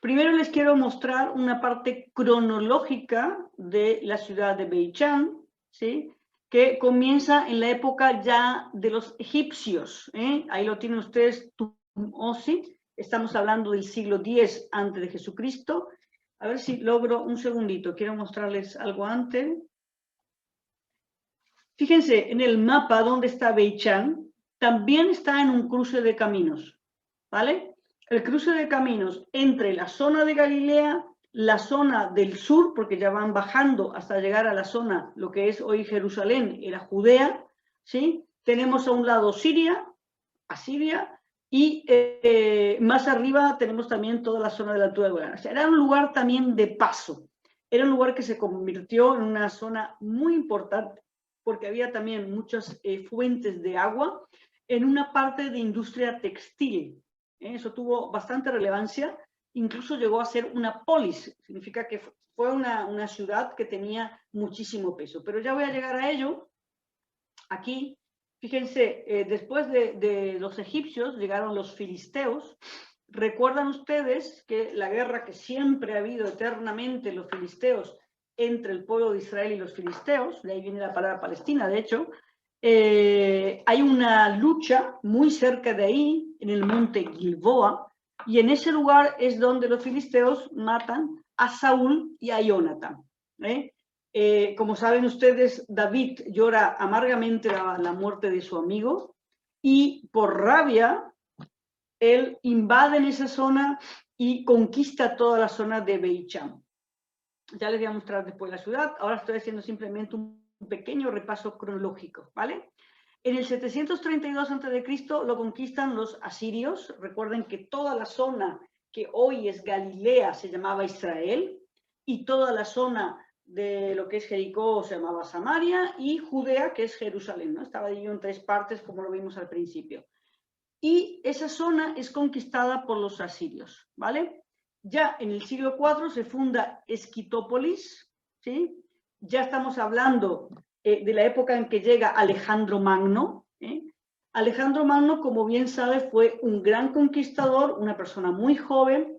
[SPEAKER 3] Primero les quiero mostrar una parte cronológica de la ciudad de Beit-Shan, ¿sí? Que comienza en la época ya de los egipcios. Ahí lo tienen ustedes, Tum-Osi. Estamos hablando del siglo X antes de Jesucristo. A ver si logro un segundito. Quiero mostrarles algo antes. Fíjense, en el mapa donde está Beit-Shan, también está en un cruce de caminos, ¿vale? El cruce de caminos entre la zona de Galilea, la zona del sur, porque ya van bajando hasta llegar a la zona, lo que es hoy Jerusalén, era Judea, ¿sí? Tenemos a un lado Siria, Asiria, y más arriba tenemos también toda la zona de la altura de Golán. O sea, era un lugar también de paso. Era un lugar que se convirtió en una zona muy importante porque había también muchas fuentes de agua en una parte de industria textil. Eso tuvo bastante relevancia. Incluso llegó a ser una polis. Significa que fue una ciudad que tenía muchísimo peso. Pero ya voy a llegar a ello. Aquí fíjense, después de los egipcios llegaron los filisteos. ¿Recuerdan ustedes que la guerra que siempre ha habido eternamente los filisteos entre el pueblo de Israel y los filisteos, de ahí viene la palabra Palestina, de hecho, hay una lucha muy cerca de ahí, en el monte Gilboa, y en ese lugar es donde los filisteos matan a Saúl y a Jonatán. Como saben ustedes, David llora amargamente la muerte de su amigo y por rabia, él invade en esa zona y conquista toda la zona de Beit-Shan. Ya les voy a mostrar después la ciudad. Ahora estoy haciendo simplemente un pequeño repaso cronológico, ¿vale? En el 732 a.C. lo conquistan los asirios. Recuerden que toda la zona que hoy es Galilea se llamaba Israel y toda la zona de lo que es Jericó se llamaba Samaria y Judea, que es Jerusalén, ¿no? Estaba dividido en 3 partes, como lo vimos al principio. Y esa zona es conquistada por los asirios, ¿vale? Ya en el siglo IV se funda Esquitópolis, ¿sí? Ya estamos hablando de la época en que llega Alejandro Magno. Alejandro Magno, como bien sabe, fue un gran conquistador, una persona muy joven.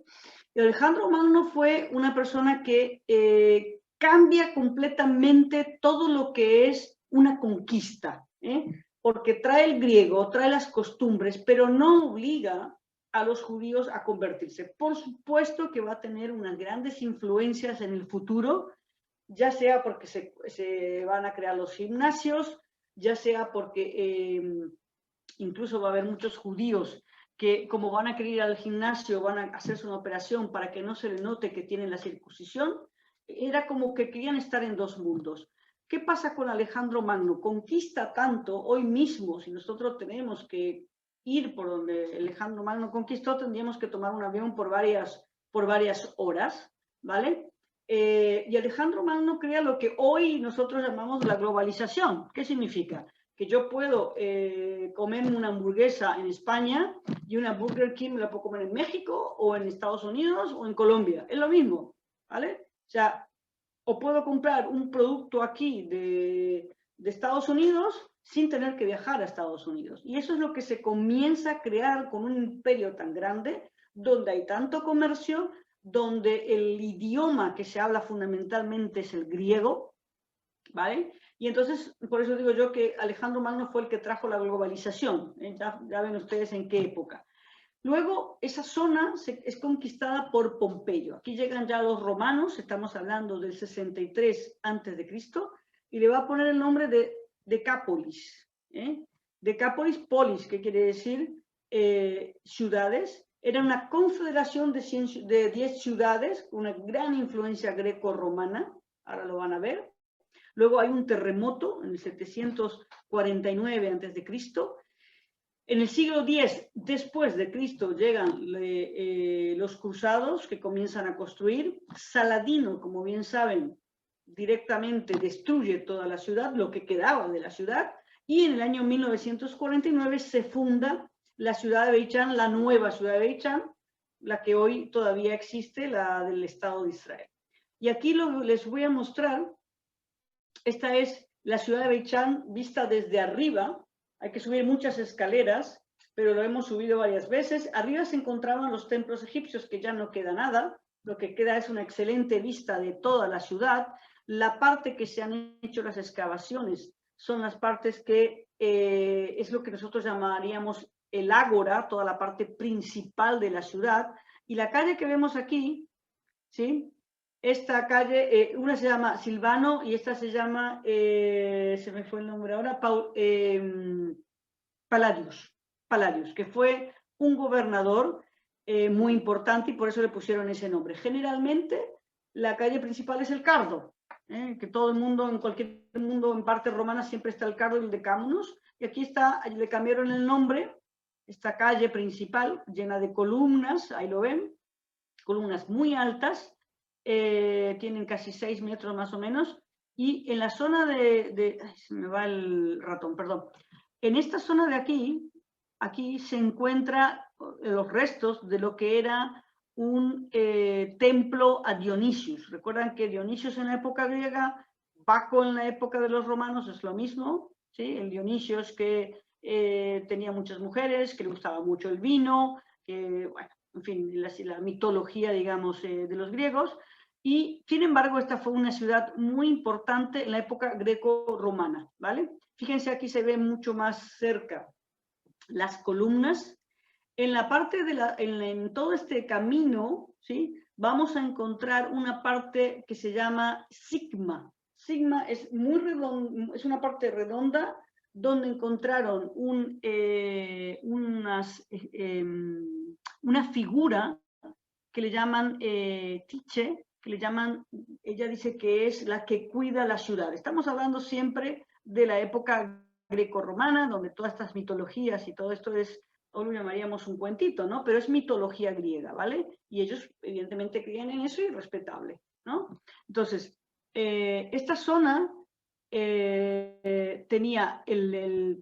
[SPEAKER 3] Y Alejandro Magno fue una persona que cambia completamente todo lo que es una conquista, porque trae el griego, trae las costumbres, pero no obliga a los judíos a convertirse. Por supuesto que va a tener unas grandes influencias en el futuro, ya sea porque se van a crear los gimnasios, ya sea porque incluso va a haber muchos judíos que como van a querer ir al gimnasio, van a hacerse una operación para que no se le note que tienen la circuncisión. Era como que querían estar en 2 mundos. ¿Qué pasa con Alejandro Magno? Conquista tanto hoy mismo, si nosotros tenemos que ir por donde Alejandro Magno conquistó, tendríamos que tomar un avión por varias horas, ¿vale? Y Alejandro Magno crea lo que hoy nosotros llamamos la globalización. ¿Qué significa? Que yo puedo comerme una hamburguesa en España y una Burger King me la puedo comer en México o en Estados Unidos o en Colombia. Es lo mismo, ¿vale? O sea, o puedo comprar un producto aquí de Estados Unidos sin tener que viajar a Estados Unidos. Y eso es lo que se comienza a crear con un imperio tan grande, donde hay tanto comercio, donde el idioma que se habla fundamentalmente es el griego, ¿vale? Y entonces, por eso digo yo que Alejandro Magno fue el que trajo la globalización, ¿eh? Ya ven ustedes en qué época. Luego, esa zona es conquistada por Pompeyo. Aquí llegan ya los romanos, estamos hablando del 63 a.C., y le va a poner el nombre de Decápolis. Decápolis, polis, que quiere decir ciudades. Era una confederación de 10 ciudades, con una gran influencia greco-romana, ahora lo van a ver. Luego hay un terremoto en el 749 a.C., en el siglo X después de Cristo llegan los cruzados que comienzan a construir. Saladino, como bien saben, directamente destruye toda la ciudad, lo que quedaba de la ciudad, y en el año 1949 se funda la ciudad de Beit-Shan, la nueva ciudad de Beit-Shan, la que hoy todavía existe, la del Estado de Israel. Y aquí les voy a mostrar, esta es la ciudad de Beit-Shan vista desde arriba. Hay que subir muchas escaleras, pero lo hemos subido varias veces. Arriba se encontraban los templos egipcios, que ya no queda nada. Lo que queda es una excelente vista de toda la ciudad. La parte que se han hecho las excavaciones son las partes que es lo que nosotros llamaríamos el ágora, toda la parte principal de la ciudad. Y la calle que vemos aquí, ¿sí? Esta calle, una se llama Silvano y esta se llama, se me fue el nombre ahora, Palladius, que fue un gobernador muy importante y por eso le pusieron ese nombre. Generalmente la calle principal es el Cardo, que todo el mundo, en cualquier mundo en parte romana siempre está el Cardo y el Decámonos, y aquí está, le cambiaron el nombre, esta calle principal llena de columnas, ahí lo ven, columnas muy altas, tienen casi 6 metros más o menos, y en la zona ay, se me va el ratón, perdón. En esta zona de aquí se encuentran los restos de lo que era un templo a Dionisios. Recuerdan que Dionisios en la época griega, Baco en la época de los romanos es lo mismo, ¿sí? El Dionisios que tenía muchas mujeres, que le gustaba mucho el vino, que, bueno, en fin, la mitología, digamos, de los griegos. Y, sin embargo, esta fue una ciudad muy importante en la época greco-romana, ¿vale? Fíjense, aquí se ve mucho más cerca las columnas. En la parte en todo este camino, ¿sí? Vamos a encontrar una parte que se llama sigma. Sigma es muy redondo, es una parte redonda donde encontraron una figura que le llaman Tiche, que le llaman, ella dice que es la que cuida la ciudad. Estamos hablando siempre de la época greco-romana, donde todas estas mitologías y todo esto es, hoy lo llamaríamos un cuentito, ¿no? Pero es mitología griega, ¿vale? Y ellos evidentemente creían en eso y respetable, ¿no? Entonces, esta zona tenía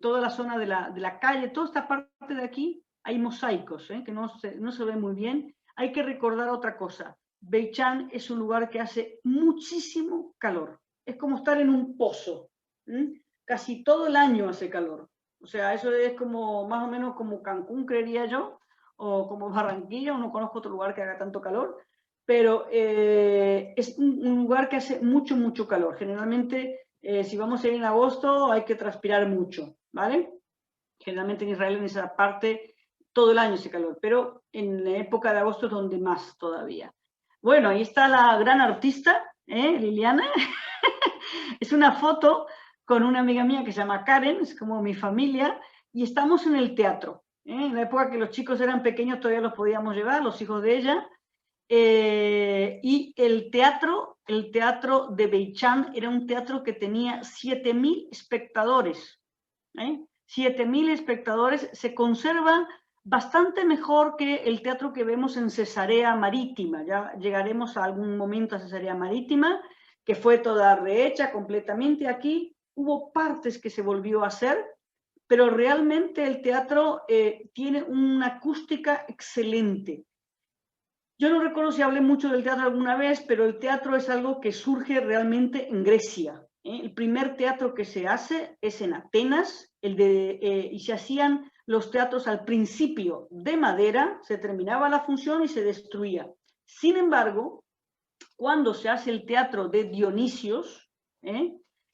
[SPEAKER 3] toda la zona de la calle, toda esta parte de aquí, hay mosaicos, que no se ve muy bien. Hay que recordar otra cosa. Beit-Shan es un lugar que hace muchísimo calor. Es como estar en un pozo. Casi todo el año hace calor. O sea, eso es como más o menos como Cancún, creería yo, o como Barranquilla, o no conozco otro lugar que haga tanto calor, pero es un lugar que hace mucho, mucho calor. Generalmente, si vamos a ir en agosto, hay que transpirar mucho, ¿vale? Generalmente en Israel, en esa parte, todo el año hace calor, pero en la época de agosto es donde más todavía. Bueno, ahí está la gran artista, Liliana. Es una foto con una amiga mía que se llama Karen, es como mi familia, y estamos en el teatro. En la época que los chicos eran pequeños todavía los podíamos llevar, los hijos de ella. Y el teatro de Beit-Shan era un teatro que tenía 7.000 espectadores. 7.000 espectadores, se conserva bastante mejor que el teatro que vemos en Cesarea Marítima. Ya llegaremos a algún momento a Cesarea Marítima, que fue toda rehecha completamente. Aquí hubo partes que se volvió a hacer, pero realmente el teatro tiene una acústica excelente. Yo no recuerdo si hablé mucho del teatro alguna vez, pero el teatro es algo que surge realmente en Grecia. El primer teatro que se hace es en Atenas, y se hacían los teatros al principio de madera, se terminaba la función y se destruía. Sin embargo, cuando se hace el teatro de Dionisios,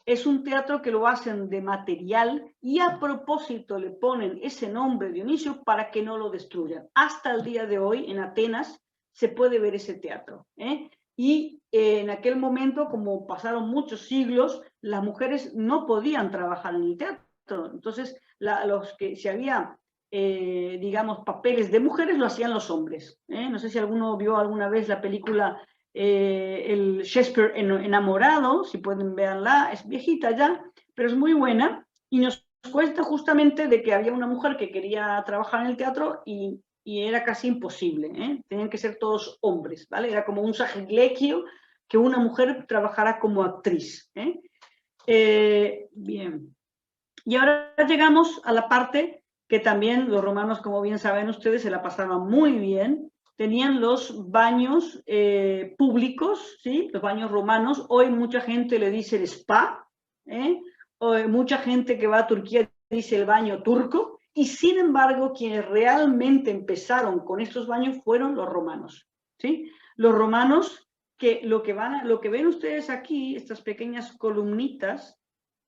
[SPEAKER 3] es un teatro que lo hacen de material y a propósito le ponen ese nombre Dionisio para que no lo destruyan. Hasta el día de hoy en Atenas se puede ver ese teatro. Y en aquel momento, como pasaron muchos siglos, las mujeres no podían trabajar en el teatro. Entonces, los que si había, digamos, papeles de mujeres, lo hacían los hombres. No sé si alguno vio alguna vez la película el Shakespeare enamorado, si pueden verla, es viejita ya, pero es muy buena, y nos cuenta justamente de que había una mujer que quería trabajar en el teatro y era casi imposible, tenían que ser todos hombres, ¿vale? Era como un sacrilegio que una mujer trabajara como actriz. Bien. Y ahora llegamos a la parte que también los romanos, como bien saben ustedes, se la pasaban muy bien. Tenían los baños públicos, ¿sí? Los baños romanos. Hoy mucha gente le dice el spa, Hoy mucha gente que va a Turquía dice el baño turco. Y sin embargo, quienes realmente empezaron con estos baños fueron los romanos, ¿sí? Los romanos, que lo que ven ustedes aquí, estas pequeñas columnitas,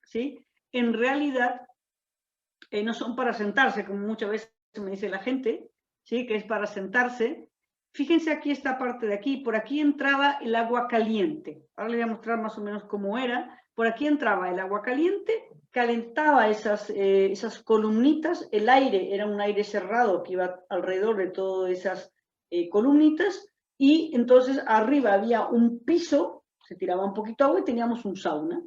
[SPEAKER 3] ¿sí? En realidad no son para sentarse, como muchas veces me dice la gente, ¿sí? Que es para sentarse. Fíjense aquí esta parte de aquí, por aquí entraba el agua caliente. Ahora les voy a mostrar más o menos cómo era. Por aquí entraba el agua caliente, calentaba esas columnitas, el aire era un aire cerrado que iba alrededor de todas esas columnitas, y entonces arriba había un piso, se tiraba un poquito agua y teníamos un sauna,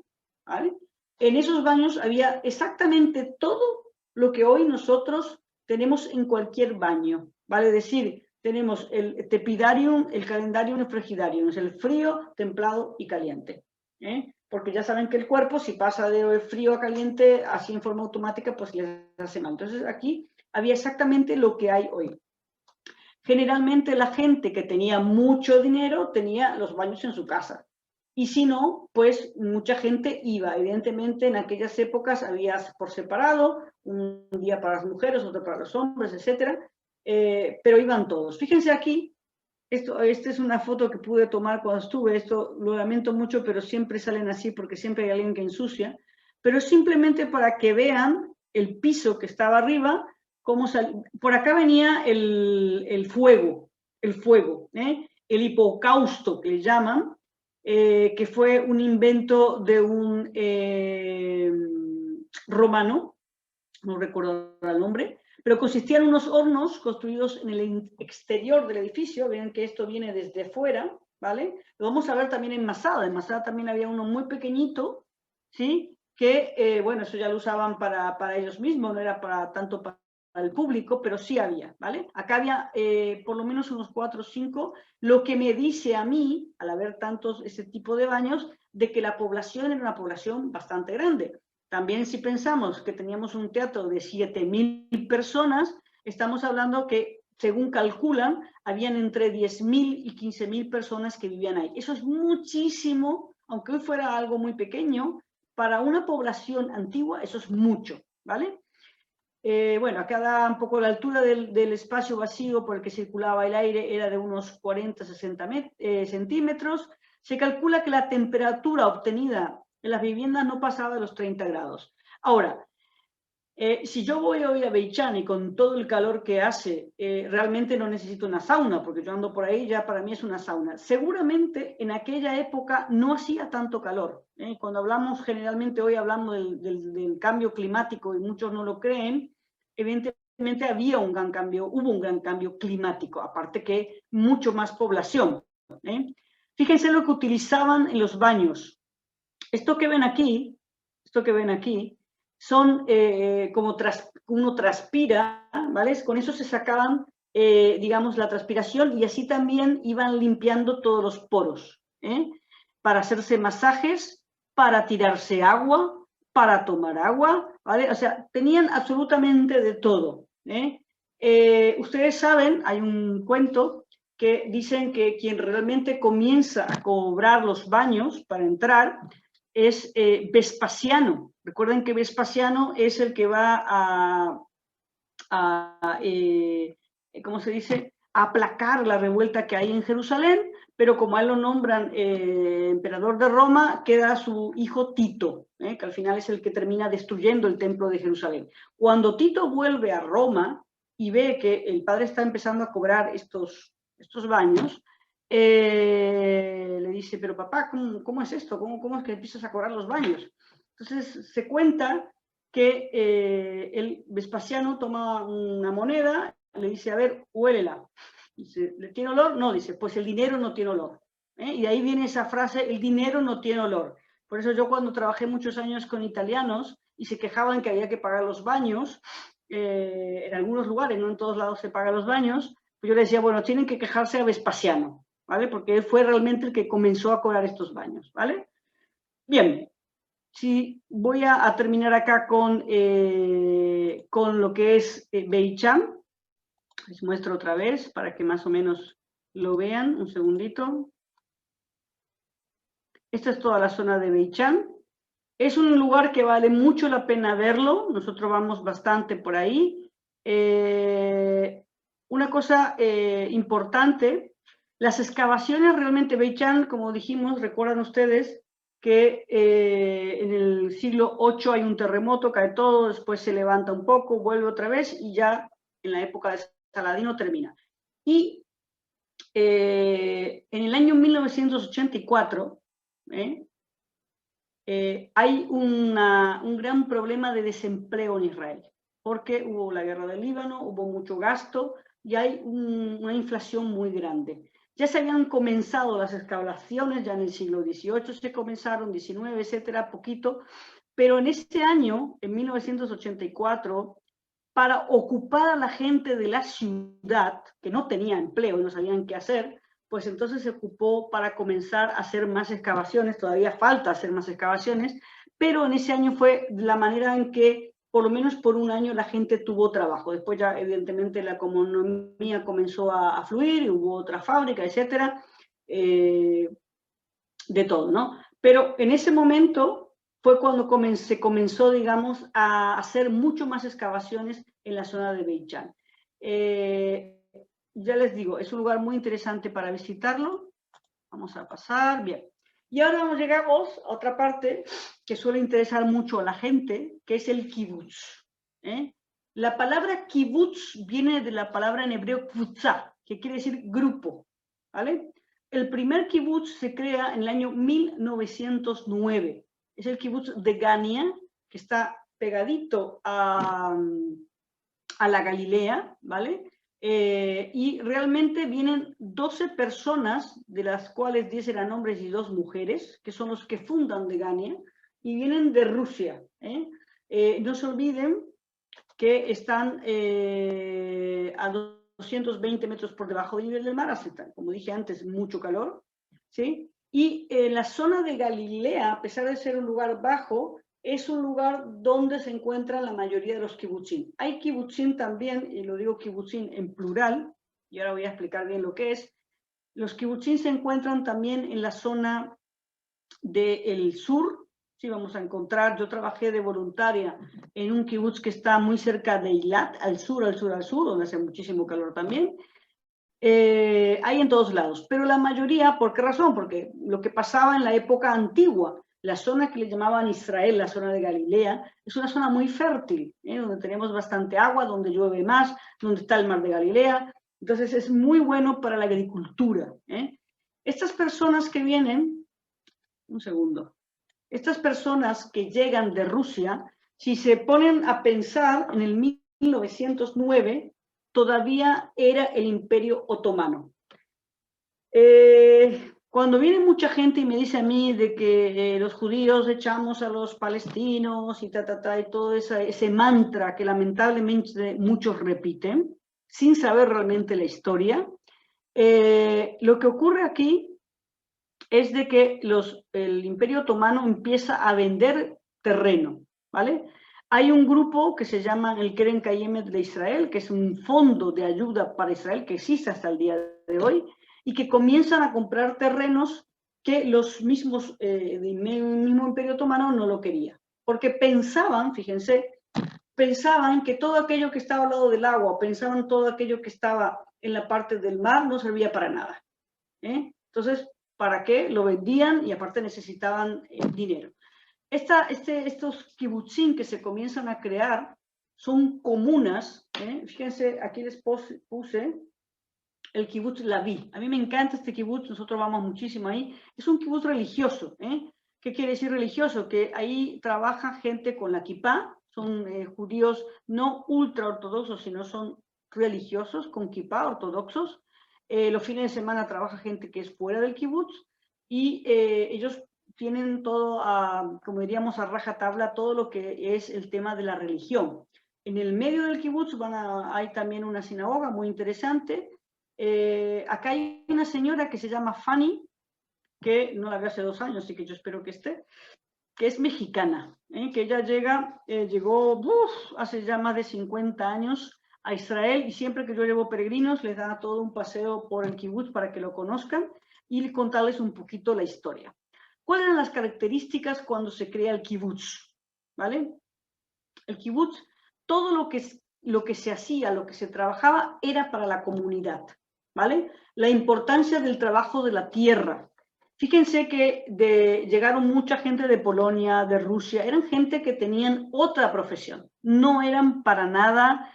[SPEAKER 3] ¿vale? En esos baños había exactamente todo lo que hoy nosotros tenemos en cualquier baño, vale decir, tenemos el tepidarium, el calendarium y el frigidarium, es el frío, templado y caliente, porque ya saben que el cuerpo, si pasa de frío a caliente, así en forma automática, pues les hace mal. Entonces aquí había exactamente lo que hay hoy. Generalmente la gente que tenía mucho dinero tenía los baños en su casa. Y si no, pues mucha gente iba. Evidentemente en aquellas épocas había por separado, un día para las mujeres, otro para los hombres, etc. Pero iban todos. Fíjense aquí, esta es una foto que pude tomar cuando estuve, esto lo lamento mucho, pero siempre salen así porque siempre hay alguien que ensucia, pero simplemente para que vean el piso que estaba arriba, cómo por acá venía el fuego, el hipocausto que le llaman, que fue un invento de un romano, no recuerdo el nombre, pero consistían en unos hornos construidos en el exterior del edificio. Vean que esto viene desde fuera, ¿vale? Lo vamos a ver también en Masada. En Masada también había uno muy pequeñito, ¿sí? Que, bueno, eso ya lo usaban para ellos mismos, no era tanto para el público, pero sí había, ¿vale? Acá había por lo menos unos 4 o 5, lo que me dice a mí, al haber tantos ese tipo de baños, de que la población era una población bastante grande. También si pensamos que teníamos un teatro de 7.000 personas, estamos hablando que, según calculan, habían entre 10.000 y 15.000 personas que vivían ahí. Eso es muchísimo, aunque hoy fuera algo muy pequeño, para una población antigua eso es mucho, ¿vale? Bueno, acá da un poco la altura del espacio vacío por el que circulaba el aire, era de unos 40-60 centímetros. Se calcula que la temperatura obtenida en las viviendas no pasaba de los 30 grados. Ahora, si yo voy hoy a Beichani con todo el calor que hace, realmente no necesito una sauna, porque yo ando por ahí, ya para mí es una sauna. Seguramente en aquella época no hacía tanto calor. Cuando hablamos, generalmente hoy hablamos del cambio climático y muchos no lo creen, evidentemente hubo un gran cambio climático, aparte que mucho más población. Fíjense lo que utilizaban en los baños. Esto que ven aquí son como uno transpira, ¿vale? Con eso se sacaban, digamos, la transpiración y así también iban limpiando todos los poros, para hacerse masajes, para tirarse agua, para tomar agua, ¿vale? O sea, tenían absolutamente de todo, ustedes saben, hay un cuento que dicen que quien realmente comienza a cobrar los baños para entrar es Vespasiano. Recuerden que Vespasiano es el que va ¿cómo se dice?, a aplacar la revuelta que hay en Jerusalén, pero como a él lo nombran emperador de Roma, queda su hijo Tito, que al final es el que termina destruyendo el templo de Jerusalén. Cuando Tito vuelve a Roma y ve que el padre está empezando a cobrar estos baños, le dice, pero papá, ¿cómo es esto? ¿Cómo es que empiezas a cobrar los baños? Entonces se cuenta que el Vespasiano toma una moneda, le dice, a ver, huélela. Dice, ¿le tiene olor? No, dice, pues el dinero no tiene olor. Y de ahí viene esa frase, el dinero no tiene olor. Por eso yo cuando trabajé muchos años con italianos y se quejaban que había que pagar los baños, en algunos lugares, no en todos lados se pagan los baños, pues yo les decía, bueno, tienen que quejarse a Vespasiano, ¿vale? Porque él fue realmente el que comenzó a cobrar estos baños, ¿vale? Bien, sí, voy a terminar acá con lo que es Beit Sham. Les muestro otra vez para que más o menos lo vean. Un segundito. Esta es toda la zona de Beit Sham. Es un lugar que vale mucho la pena verlo. Nosotros vamos bastante por ahí. Una cosa importante, las excavaciones realmente Beit Sham, como dijimos, recuerdan ustedes, que en el siglo VIII hay un terremoto, cae todo, después se levanta un poco, vuelve otra vez y ya en la época de Saladino termina. Y en el año 1984 hay un gran problema de desempleo en Israel, porque hubo la guerra del Líbano, hubo mucho gasto y hay una inflación muy grande. Ya se habían comenzado las excavaciones, ya en el siglo XVIII se comenzaron, XIX, etcétera, poquito, pero en ese año, en 1984, para ocupar a la gente de la ciudad, que no tenía empleo y no sabían qué hacer, pues entonces se ocupó para comenzar a hacer más excavaciones, todavía falta hacer más excavaciones, pero en ese año fue la manera en que por lo menos por un año la gente tuvo trabajo. Después ya evidentemente la economía comenzó a fluir, y hubo otra fábrica, etcétera, de todo, ¿no? Pero en ese momento fue cuando se comenzó, digamos, a hacer mucho más excavaciones en la zona de Beit Sham. Ya les digo, es un lugar muy interesante para visitarlo. Vamos a pasar, bien. Y ahora llegamos a otra parte que suele interesar mucho a la gente, que es el kibutz. La palabra kibutz viene de la palabra en hebreo kvutzá, que quiere decir grupo, ¿vale? El primer kibutz se crea en el año 1909. Es el kibutz de Gania, que está pegadito a la Galilea, ¿vale? Y realmente vienen 12 personas, de las cuales 10 eran hombres y 2 mujeres, que son los que fundan de Gania, y vienen de Rusia. No se olviden que están a 220 metros por debajo del nivel del mar, hace, como dije antes, mucho calor, ¿sí? Y la zona de Galilea, a pesar de ser un lugar bajo, es un lugar donde se encuentran la mayoría de los kibutzim. Hay kibutzim también, y lo digo kibutzim en plural, y ahora voy a explicar bien lo que es. Los kibutzim se encuentran también en la zona del sur. Sí, vamos a encontrar, yo trabajé de voluntaria en un kibutz que está muy cerca de Eilat, al sur, donde hace muchísimo calor también. Hay en todos lados, pero la mayoría, ¿por qué razón? Porque lo que pasaba en la época antigua, la zona que le llamaban Israel, la zona de Galilea, es una zona muy fértil, donde tenemos bastante agua, donde llueve más, donde está el mar de Galilea, entonces es muy bueno para la agricultura. Estas personas que vienen, un segundo, estas personas que llegan de Rusia, si se ponen a pensar en el 1909, todavía era el Imperio Otomano. Cuando viene mucha gente y me dice a mí de que los judíos echamos a los palestinos y y todo ese mantra que lamentablemente muchos repiten, sin saber realmente la historia, lo que ocurre aquí es de que el Imperio Otomano empieza a vender terreno, ¿vale? Hay un grupo que se llama el Keren Kayemet de Israel, que es un fondo de ayuda para Israel que existe hasta el día de hoy, y que comienzan a comprar terrenos que los mismos del mismo Imperio Otomano no lo quería. Porque pensaban, fíjense, pensaban que todo aquello que estaba al lado del agua, pensaban todo aquello que estaba en la parte del mar no servía para nada. Entonces, ¿para qué? Lo vendían y aparte necesitaban dinero. Estos kibutzim que se comienzan a crear son comunas. Fíjense, aquí les puse el kibutz Laví. A mí me encanta este kibutz, nosotros vamos muchísimo ahí. Es un kibutz religioso. ¿Qué quiere decir religioso? Que ahí trabaja gente con la kipá, son judíos no ultra ortodoxos, sino son religiosos con kipá, ortodoxos. Los fines de semana trabaja gente que es fuera del kibutz y ellos tienen todo, como diríamos, a rajatabla, todo lo que es el tema de la religión. En el medio del kibutz hay también una sinagoga muy interesante. Acá hay una señora que se llama Fanny, que no la veo hace 2 años, así que yo espero que esté, que es mexicana, que ella llegó hace ya más de 50 años a Israel, y siempre que yo llevo peregrinos les da todo un paseo por el kibutz para que lo conozcan y contarles un poquito la historia. ¿Cuáles eran las características cuando se crea el kibutz? ¿Vale? El kibutz, todo lo que se hacía, lo que se trabajaba, era para la comunidad, ¿vale? La importancia del trabajo de la tierra. Fíjense que llegaron mucha gente de Polonia, de Rusia, eran gente que tenían otra profesión, no eran para nada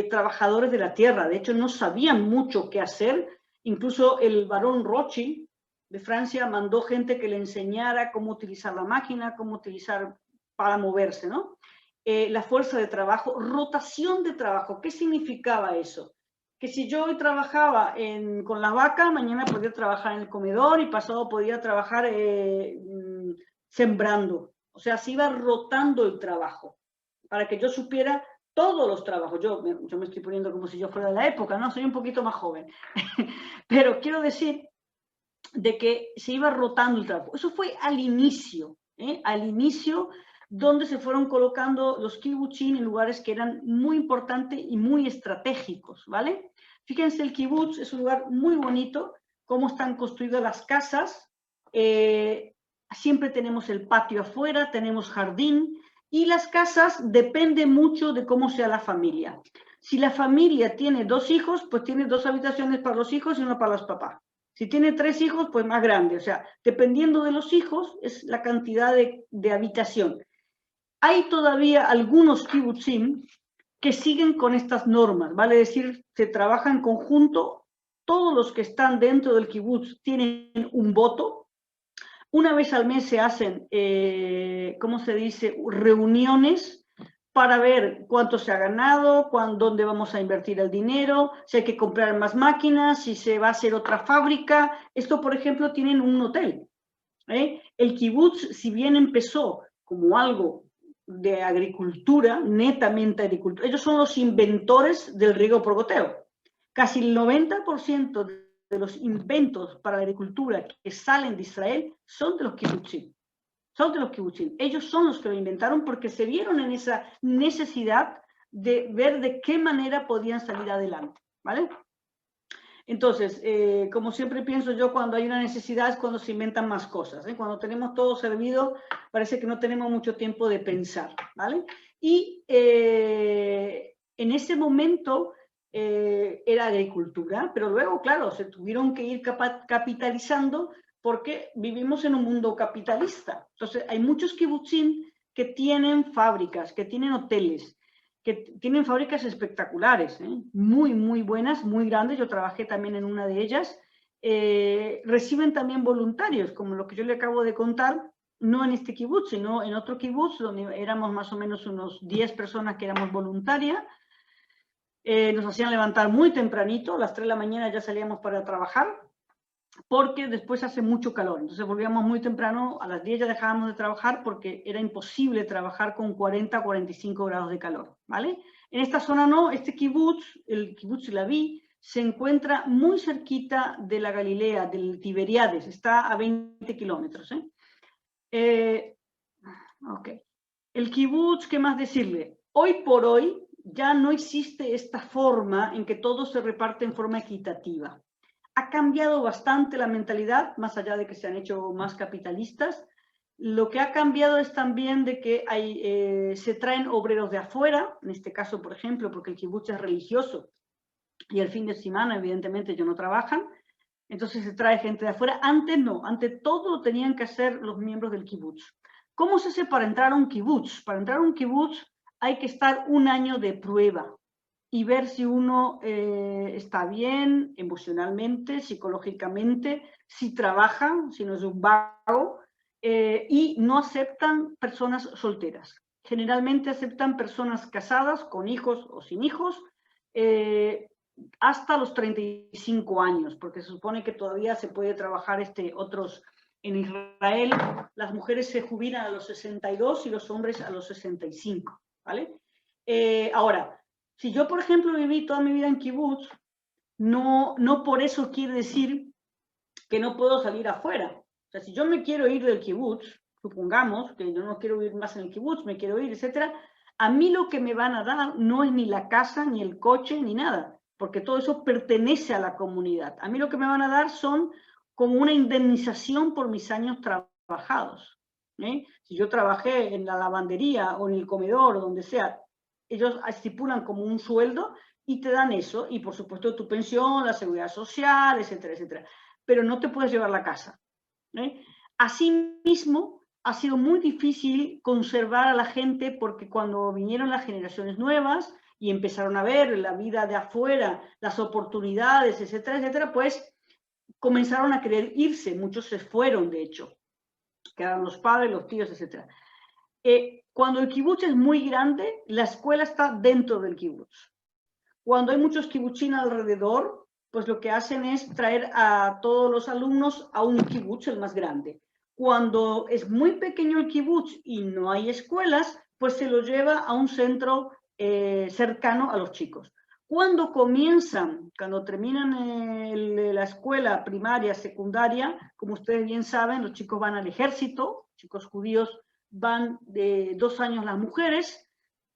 [SPEAKER 3] trabajadores de la tierra, de hecho no sabían mucho qué hacer. Incluso el barón Rothschild de Francia mandó gente que le enseñara cómo utilizar la máquina, cómo utilizar para moverse, ¿no? La fuerza de trabajo, rotación de trabajo. ¿Qué significaba eso? Que si yo hoy trabajaba con la vaca, mañana podía trabajar en el comedor y pasado podía trabajar sembrando. O sea, se iba rotando el trabajo para que yo supiera todos los trabajos. Yo me estoy poniendo como si yo fuera de la época, ¿no? Soy un poquito más joven. Pero quiero decir de que se iba rotando el trabajo. Eso fue al inicio, donde se fueron colocando los kibutzim en lugares que eran muy importantes y muy estratégicos, ¿vale? Fíjense, el kibutz es un lugar muy bonito, cómo están construidas las casas. Siempre tenemos el patio afuera, tenemos jardín, y las casas dependen mucho de cómo sea la familia. Si la familia tiene 2 hijos, pues tiene 2 habitaciones para los hijos y una para los papás. Si tiene 3 hijos, pues más grande. O sea, dependiendo de los hijos, es la cantidad de habitación. Hay todavía algunos kibutzim que siguen con estas normas, vale decir, se trabaja en conjunto, todos los que están dentro del kibutz tienen un voto. Una vez al mes se hacen, ¿cómo se dice?, reuniones para ver cuánto se ha ganado, dónde vamos a invertir el dinero, si hay que comprar más máquinas, si se va a hacer otra fábrica. Esto, por ejemplo, tienen un hotel. El kibutz, si bien empezó como algo de agricultura, netamente agricultura, ellos son los inventores del riego por goteo. Casi el 90% de los inventos para la agricultura que salen de Israel son de los kibutzim. Ellos son los que lo inventaron porque se vieron en esa necesidad de ver de qué manera podían salir adelante, ¿vale? Entonces, como siempre pienso yo, cuando hay una necesidad es cuando se inventan más cosas, ¿eh? Cuando tenemos todo servido, parece que no tenemos mucho tiempo de pensar, ¿vale? Y en ese momento era agricultura, pero luego, claro, se tuvieron que ir capitalizando porque vivimos en un mundo capitalista. Entonces, hay muchos kibutzim que tienen fábricas, que tienen hoteles, que tienen fábricas espectaculares, muy, muy buenas, muy grandes. Yo trabajé también en una de ellas. Reciben también voluntarios, como lo que yo le acabo de contar, no en este kibutz, sino en otro kibutz, donde éramos más o menos unos 10 personas que éramos voluntarias. Nos hacían levantar muy tempranito, a las 3 de la mañana ya salíamos para trabajar. porque después hace mucho calor. Entonces volvíamos muy temprano, a las 10 ya dejábamos de trabajar porque era imposible trabajar con 40 o 45 grados de calor, ¿vale? En esta zona no, este kibutz, el kibutz Laví, se encuentra muy cerquita de la Galilea, del Tiberíades, está a 20 kilómetros. Ok. El kibutz, ¿qué más decirle? Hoy por hoy ya no existe esta forma en que todo se reparte en forma equitativa. Ha cambiado bastante la mentalidad, más allá de que se han hecho más capitalistas. Lo que ha cambiado es también de que se traen obreros de afuera, en este caso, por ejemplo, porque el kibutz es religioso y el fin de semana, evidentemente, ellos no trabajan, entonces se trae gente de afuera. Antes no, antes todo lo tenían que hacer los miembros del kibutz. ¿Cómo se hace para entrar a un kibutz? Para entrar a un kibutz hay que estar un año de prueba y ver si uno está bien emocionalmente, psicológicamente, si trabaja, si no es un vago, y no aceptan personas solteras. Generalmente aceptan personas casadas, con hijos o sin hijos, hasta los 35 años, porque se supone que todavía se puede trabajar otros. En Israel, las mujeres se jubilan a los 62 y los hombres a los 65, ¿vale? Ahora, si yo, por ejemplo, viví toda mi vida en kibutz, no por eso quiere decir que no puedo salir afuera. O sea, si yo me quiero ir del kibutz, supongamos que yo no quiero vivir más en el kibutz, me quiero ir, etcétera, a mí lo que me van a dar no es ni la casa, ni el coche, ni nada, porque todo eso pertenece a la comunidad. A mí lo que me van a dar son como una indemnización por mis años trabajados. Si yo trabajé en la lavandería o en el comedor o donde sea, ellos estipulan como un sueldo y te dan eso, y por supuesto tu pensión, la seguridad social, etcétera, etcétera. Pero no te puedes llevar la casa. Asimismo, ha sido muy difícil conservar a la gente porque cuando vinieron las generaciones nuevas y empezaron a ver la vida de afuera, las oportunidades, etcétera, etcétera, pues comenzaron a querer irse, muchos se fueron, de hecho, quedaron los padres, los tíos, etcétera. Cuando el kibutz es muy grande, la escuela está dentro del kibutz. Cuando hay muchos kibutzim alrededor, pues lo que hacen es traer a todos los alumnos a un kibutz, el más grande. Cuando es muy pequeño el kibutz y no hay escuelas, pues se lo lleva a un centro cercano a los chicos. Cuando terminan la escuela primaria, secundaria, como ustedes bien saben, los chicos van al ejército, chicos judíos van de 2 años las mujeres,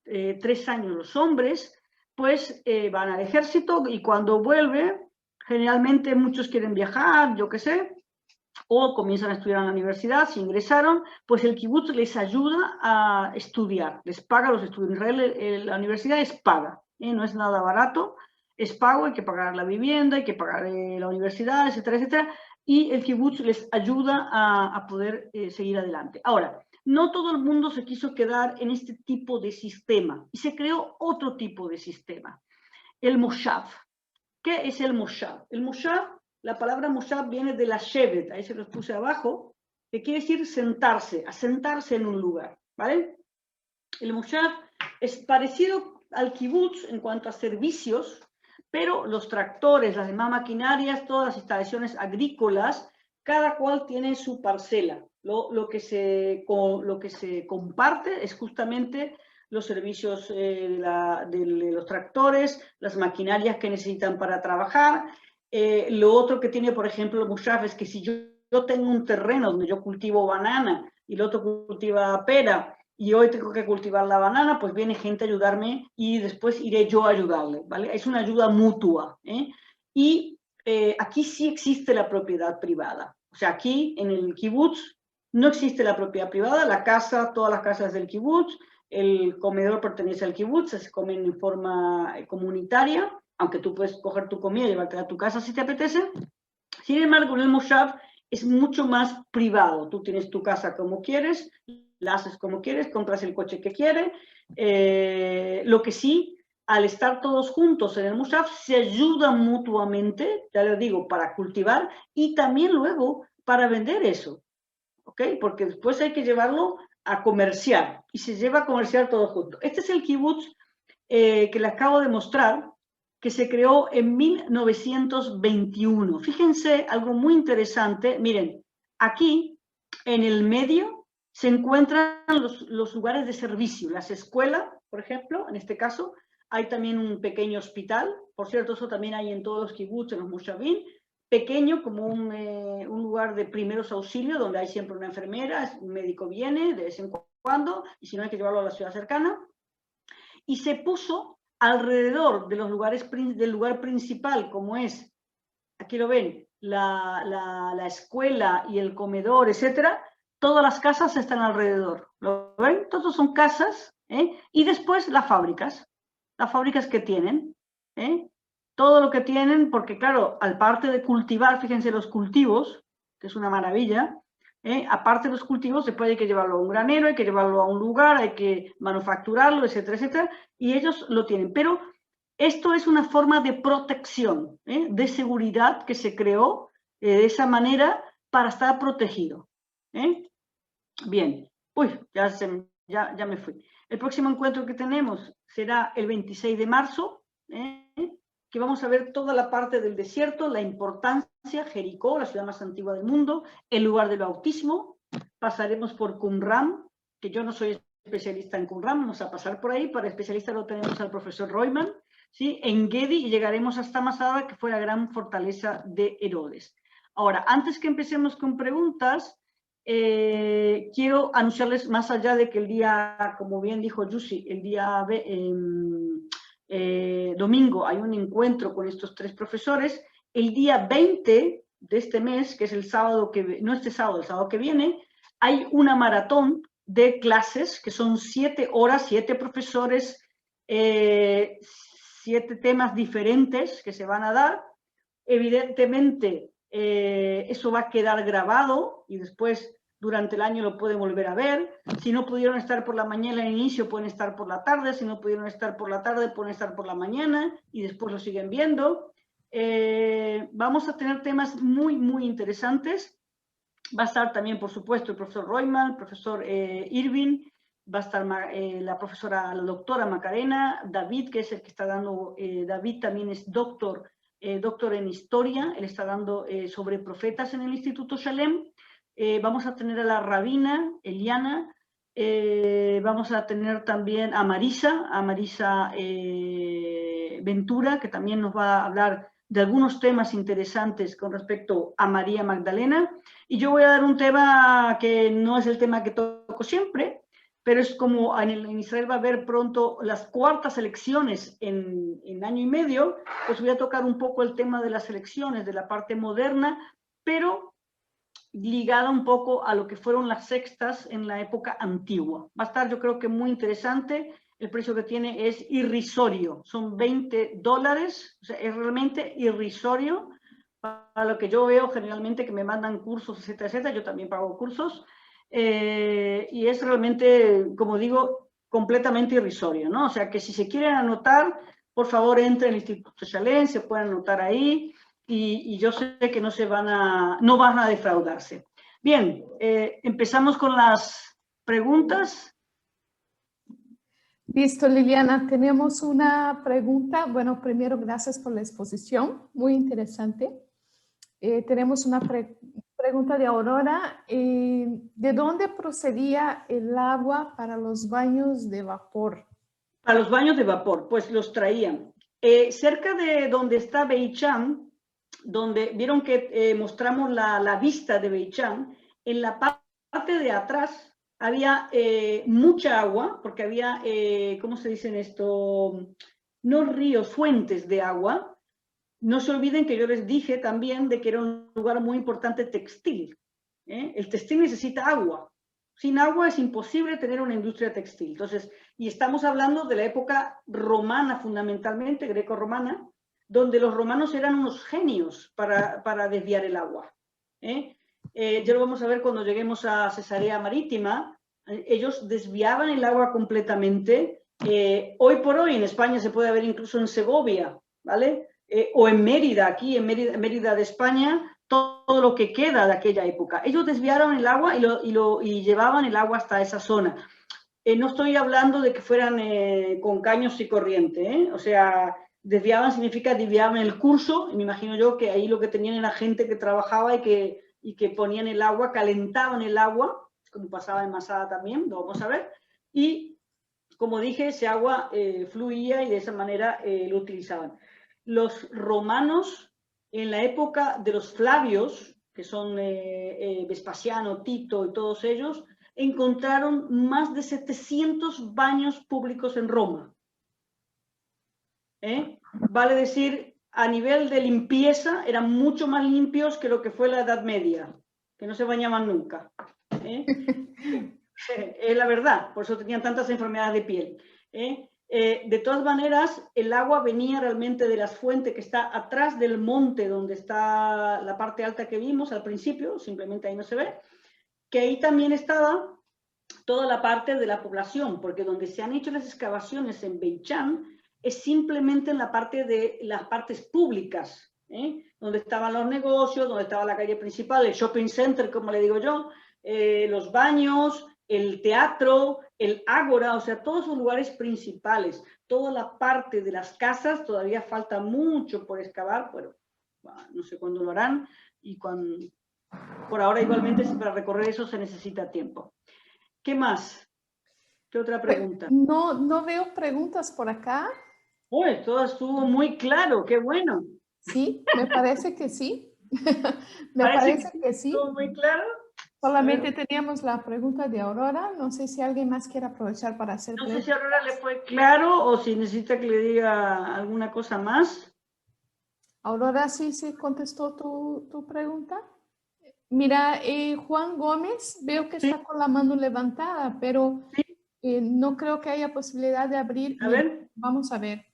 [SPEAKER 3] 3 años los hombres, pues van al ejército y cuando vuelve, generalmente muchos quieren viajar, yo qué sé, o comienzan a estudiar en la universidad, si ingresaron, pues el kibutz les ayuda a estudiar, les paga los estudios. En Israel la universidad es paga, no es nada barato, es pago, hay que pagar la vivienda, hay que pagar la universidad, etcétera, etcétera, y el kibutz les ayuda a poder seguir adelante. Ahora, no todo el mundo se quiso quedar en este tipo de sistema y se creó otro tipo de sistema, el moshav. ¿Qué es el moshav? El moshav, la palabra moshav viene de la shevet, ahí se los puse abajo, que quiere decir sentarse, asentarse en un lugar, ¿vale? El moshav es parecido al kibutz en cuanto a servicios, pero los tractores, las demás maquinarias, todas las instalaciones agrícolas, cada cual tiene su parcela. Lo que se comparte es justamente los servicios de los tractores, las maquinarias que necesitan para trabajar. Lo otro que tiene, por ejemplo, el moshav es que si yo tengo un terreno donde yo cultivo banana y el otro cultiva pera, y hoy tengo que cultivar la banana, pues viene gente a ayudarme y después iré yo a ayudarle, ¿vale? Es una ayuda mutua, Y aquí sí existe la propiedad privada. O sea, aquí en el kibutz no existe la propiedad privada, la casa, todas las casas del kibutz, el comedor pertenece al kibutz, se comen en forma comunitaria, aunque tú puedes coger tu comida y llevarte a tu casa si te apetece. Sin embargo, en el moshav es mucho más privado. Tú tienes tu casa como quieres, la haces como quieres, compras el coche que quieres. Lo que sí, al estar todos juntos en el moshav, se ayudan mutuamente, ya les digo, para cultivar y también luego para vender eso, ¿ok? Porque después hay que llevarlo a comerciar y se lleva a comerciar todo junto. Este es el kibutz que les acabo de mostrar, que se creó en 1921. Fíjense, algo muy interesante. Miren, aquí, en el medio, se encuentran los lugares de servicio, las escuelas, por ejemplo, en este caso. Hay también un pequeño hospital. Por cierto, eso también hay en todos los kibbutz, en los moshavim. Pequeño, como un lugar de primeros auxilios, donde hay siempre una enfermera, un médico viene de vez en cuando, y si no hay que llevarlo a la ciudad cercana. Y se puso alrededor de los lugares, del lugar principal, como es, aquí lo ven, la escuela y el comedor, etcétera, todas las casas están alrededor. ¿Lo ven? Todos son casas, y después las fábricas que tienen, todo lo que tienen, porque claro, aparte de cultivar, fíjense los cultivos, que es una maravilla, aparte de los cultivos, después hay que llevarlo a un granero, hay que llevarlo a un lugar, hay que manufacturarlo, etcétera, etcétera, y ellos lo tienen. Pero esto es una forma de protección, de seguridad que se creó de esa manera para estar protegido. Bien, uy, ya me fui. El próximo encuentro que tenemos será el 26 de marzo, que vamos a ver toda la parte del desierto, la importancia, Jericó, la ciudad más antigua del mundo, el lugar del bautismo. Pasaremos por Qumran, que yo no soy especialista en Qumran, vamos a pasar por ahí. Para especialista lo tenemos al profesor Royman, ¿sí? En Gedi, y llegaremos hasta Masada, que fue la gran fortaleza de Herodes. Ahora, antes que empecemos con preguntas, quiero anunciarles, más allá de que el día, como bien dijo Yusi, el día domingo hay un encuentro con estos 3 profesores, el día 20 de este mes, que es el sábado que, no este sábado, el sábado que viene, hay una maratón de clases, que son 7 horas, 7 profesores, 7 temas diferentes que se van a dar. Evidentemente, eso va a quedar grabado y después durante el año lo pueden volver a ver. Si no pudieron estar por la mañana al inicio, pueden estar por la tarde. Si no pudieron estar por la tarde, pueden estar por la mañana y después lo siguen viendo. Vamos a tener temas muy, muy interesantes. Va a estar también, por supuesto, el profesor Royman, el profesor Irving, va a estar la doctora Macarena, David, que es el que está dando, David también es doctor en historia, él está dando sobre profetas en el Instituto Shalem. Vamos a tener a la rabina Eliana, vamos a tener también a Marisa Ventura, que también nos va a hablar de algunos temas interesantes con respecto a María Magdalena. Y yo voy a dar un tema que no es el tema que toco siempre, pero es como en Israel va a haber pronto las cuartas elecciones en año y medio, pues voy a tocar un poco el tema de las elecciones, de la parte moderna, pero ligada un poco a lo que fueron las sextas en la época antigua. Va a estar, yo creo que muy interesante. El precio que tiene es irrisorio, son $20, o sea, es realmente irrisorio para lo que yo veo generalmente que me mandan cursos, etcétera, etcétera. Yo también pago cursos. Y es realmente, como digo, completamente irrisorio, ¿no? O sea, que si se quieren anotar, por favor entren al Instituto Shalem, se pueden anotar ahí, y yo sé que no van a defraudarse. Bien, empezamos con las preguntas.
[SPEAKER 2] Listo, Liliana, tenemos una pregunta. Bueno, primero, gracias por la exposición, muy interesante. Tenemos una pregunta de Aurora. ¿De dónde procedía el agua para los baños de vapor?
[SPEAKER 3] Para los baños de vapor, pues los traían. Cerca de donde está Beit Sham, donde vieron que mostramos la vista de Beit Sham, en la parte de atrás había mucha agua, porque había, ¿cómo se dice esto? No ríos, fuentes de agua. No se olviden que yo les dije también de que era un lugar muy importante textil. El textil necesita agua. Sin agua es imposible tener una industria textil. Entonces, y estamos hablando de la época romana fundamentalmente, greco-romana, donde los romanos eran unos genios para desviar el agua. Ya lo vamos a ver cuando lleguemos a Cesarea Marítima. Ellos desviaban el agua completamente. Hoy por hoy en España se puede ver incluso en Segovia, ¿vale? O en Mérida, aquí en Mérida de España, todo lo que queda de aquella época. Ellos desviaron el agua y llevaban el agua hasta esa zona. No estoy hablando de que fueran con caños y corriente, o sea, Desviaban significa desviaban el curso, y me imagino yo que ahí lo que tenían era gente que trabajaba y que ponían el agua, calentaban el agua, como pasaba en Masada también, lo vamos a ver, y como dije, ese agua fluía y de esa manera lo utilizaban. Los romanos, en la época de los Flavios, que son Vespasiano, Tito y todos ellos, encontraron más de 700 baños públicos en Roma. Vale decir, a nivel de limpieza, eran mucho más limpios que lo que fue la Edad Media, que no se bañaban nunca. Es la verdad, por eso tenían tantas enfermedades de piel. De todas maneras, el agua venía realmente de las fuentes que está atrás del monte, donde está la parte alta que vimos al principio, simplemente ahí no se ve, que ahí también estaba toda la parte de la población, porque donde se han hecho las excavaciones en Beichán es simplemente en la parte de las partes públicas, donde estaban los negocios, donde estaba la calle principal, el shopping center, como le digo yo, los baños, el teatro, el ágora, o sea, todos esos lugares principales. Toda la parte de las casas todavía falta mucho por excavar, pero no sé cuándo lo harán, y por ahora igualmente para recorrer eso se necesita tiempo. ¿Qué más? ¿Qué otra pregunta?
[SPEAKER 2] No veo preguntas por acá.
[SPEAKER 3] Pues todo estuvo muy claro, qué bueno.
[SPEAKER 2] Sí, me parece que sí. Me parece que sí.
[SPEAKER 3] ¿Estuvo muy claro?
[SPEAKER 2] Solamente teníamos la pregunta de Aurora. No sé si alguien más quiere aprovechar para hacer
[SPEAKER 3] No
[SPEAKER 2] preguntas.
[SPEAKER 3] sé si a Aurora le fue claro o si necesita que le diga alguna cosa más.
[SPEAKER 2] Aurora, sí contestó tu pregunta. Mira, Juan Gómez, veo que está con la mano levantada, pero no creo que haya posibilidad de abrir.
[SPEAKER 3] A ver.
[SPEAKER 2] Vamos a ver.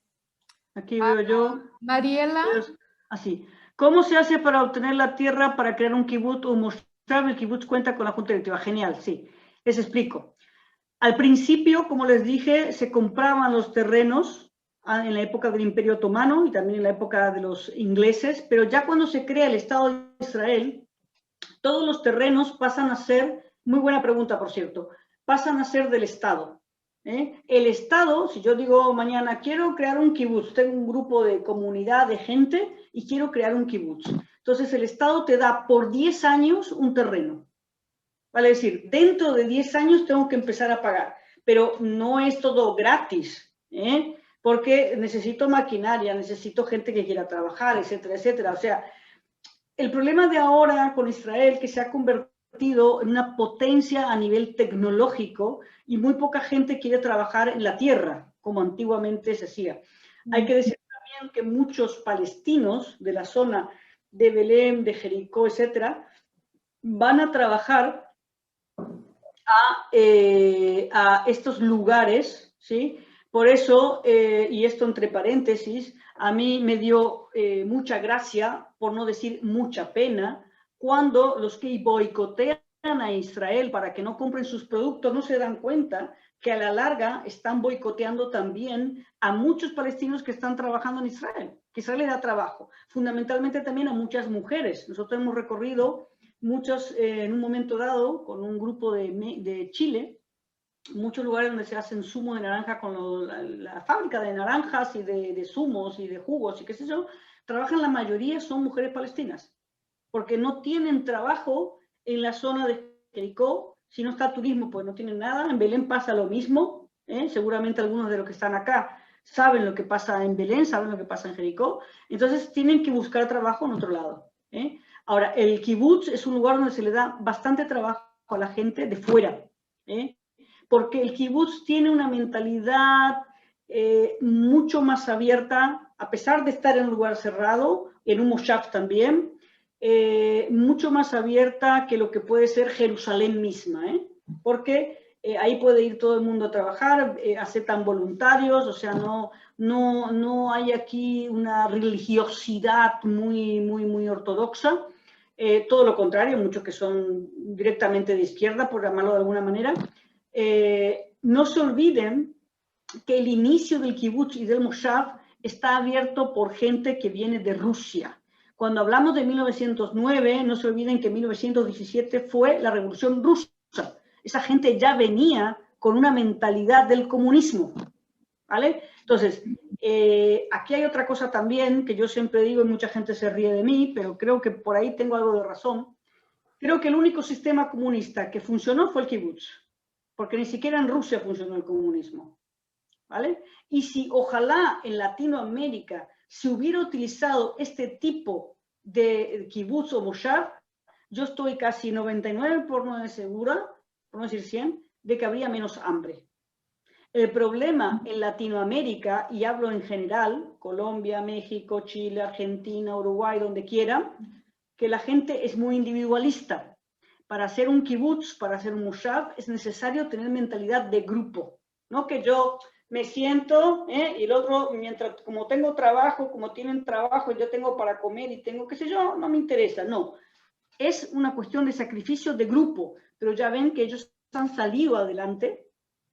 [SPEAKER 3] Aquí veo yo.
[SPEAKER 2] Mariela.
[SPEAKER 3] Así. ¿Cómo se hace para obtener la tierra para crear un kibutz o mostrar el kibutz cuenta con la junta directiva? Genial, sí. Les explico. Al principio, como les dije, se compraban los terrenos en la época del Imperio Otomano y también en la época de los ingleses, pero ya cuando se crea el Estado de Israel, todos los terrenos pasan a ser, muy buena pregunta por cierto, pasan a ser del Estado. El Estado, si yo digo mañana quiero crear un kibutz, tengo un grupo de comunidad de gente y quiero crear un kibutz. Entonces el Estado te da por 10 años un terreno. Vale decir, dentro de 10 años tengo que empezar a pagar, pero no es todo gratis, porque necesito maquinaria, necesito gente que quiera trabajar, etcétera, etcétera. O sea, el problema de ahora con Israel, que se ha convertido en una potencia a nivel tecnológico y muy poca gente quiere trabajar en la tierra, como antiguamente se hacía. Hay que decir también que muchos palestinos de la zona de Belén, de Jericó, etcétera, van a trabajar a estos lugares, ¿sí? Por eso, y esto entre paréntesis, a mí me dio mucha gracia, por no decir mucha pena, cuando los que boicotean a Israel para que no compren sus productos no se dan cuenta que a la larga están boicoteando también a muchos palestinos que están trabajando en Israel, que Israel le da trabajo, fundamentalmente también a muchas mujeres. Nosotros hemos recorrido muchos, en un momento dado, con un grupo de Chile, muchos lugares donde se hacen zumo de naranja con la fábrica de naranjas y de zumos y de jugos y qué sé yo, trabajan la mayoría, son mujeres palestinas, porque no tienen trabajo en la zona de Jericó. Si no está turismo, pues no tienen nada. En Belén pasa lo mismo, seguramente algunos de los que están acá saben lo que pasa en Belén, saben lo que pasa en Jericó, entonces tienen que buscar trabajo en otro lado. Ahora, el kibutz es un lugar donde se le da bastante trabajo a la gente de fuera, porque el kibutz tiene una mentalidad mucho más abierta, a pesar de estar en un lugar cerrado, en un moshav también, mucho más abierta que lo que puede ser Jerusalén misma, porque ahí puede ir todo el mundo a trabajar, aceptan voluntarios, o sea, no hay aquí una religiosidad muy ortodoxa, todo lo contrario, muchos que son directamente de izquierda, por llamarlo de alguna manera. No se olviden que el inicio del kibutz y del moshav está abierto por gente que viene de Rusia. Cuando hablamos de 1909, no se olviden que en 1917 fue la Revolución Rusa. Esa gente ya venía con una mentalidad del comunismo, ¿vale? Entonces, Aquí hay otra cosa también que yo siempre digo y mucha gente se ríe de mí, pero creo que por ahí tengo algo de razón. Creo que el único sistema comunista que funcionó fue el kibutz, porque ni siquiera en Rusia funcionó el comunismo, ¿vale? Y si ojalá en Latinoamérica se hubiera utilizado este tipo de kibutz o moshav, yo estoy casi 99% segura, por no decir 100, de que habría menos hambre. El problema en Latinoamérica, y hablo en general, Colombia, México, Chile, Argentina, Uruguay, donde quiera, que la gente es muy individualista. Para hacer un kibutz, para hacer un moshav, es necesario tener mentalidad de grupo. No que yo me siento y el otro, mientras, como tengo trabajo, como tienen trabajo, yo tengo para comer y tengo qué sé yo, no me interesa. No, es una cuestión de sacrificio de grupo, pero ya ven que ellos han salido adelante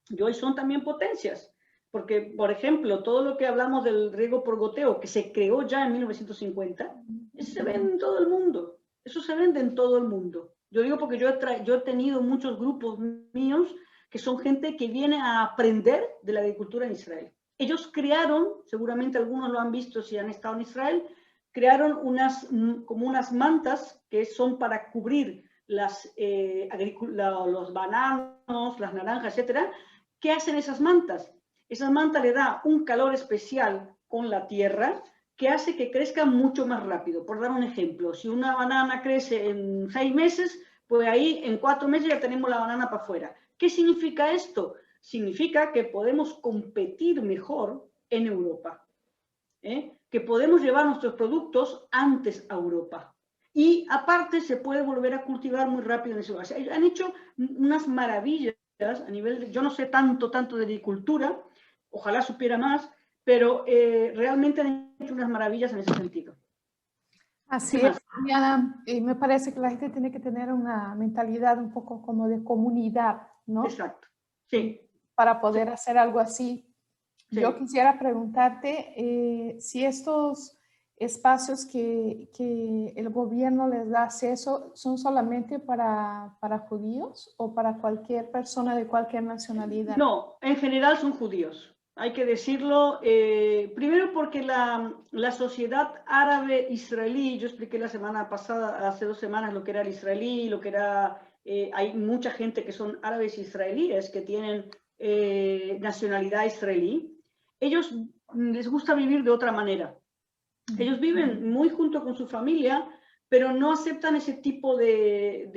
[SPEAKER 3] y hoy son también potencias. Porque, por ejemplo, todo lo que hablamos del riego por goteo, que se creó ya en 1950, eso se vende en todo el mundo. Eso se vende en todo el mundo. Yo digo porque yo he tenido muchos grupos míos que son gente que viene a aprender de la agricultura en Israel. Ellos crearon, seguramente algunos lo han visto si han estado en Israel, crearon como unas mantas que son para cubrir los bananos, las naranjas, etcétera. ¿Qué hacen esas mantas? Esa manta le da un calor especial con la tierra que hace que crezca mucho más rápido. Por dar un ejemplo, si una banana crece en 6 meses, pues ahí en 4 meses ya tenemos la banana para afuera. ¿Qué significa esto? Significa que podemos competir mejor en Europa, que podemos llevar nuestros productos antes a Europa. Y aparte se puede volver a cultivar muy rápido en ese lugar. Han hecho unas maravillas a nivel de, yo no sé tanto de agricultura, ojalá supiera más, pero realmente han hecho unas maravillas en ese sentido.
[SPEAKER 2] Así es, Diana, y me parece que la gente tiene que tener una mentalidad un poco como de comunidad, ¿no?
[SPEAKER 3] Exacto, sí.
[SPEAKER 2] Para poder hacer algo así.
[SPEAKER 3] Sí.
[SPEAKER 2] Yo quisiera preguntarte si estos espacios que el gobierno les da acceso son solamente para judíos o para cualquier persona de cualquier nacionalidad.
[SPEAKER 3] No, en general son judíos. Hay que decirlo, primero porque la sociedad árabe israelí, yo expliqué la semana pasada, hace 2 semanas, lo que era el israelí, lo que era, hay mucha gente que son árabes israelíes que tienen nacionalidad israelí. Ellos les gusta vivir de otra manera. Ellos viven muy junto con su familia, pero no aceptan ese tipo de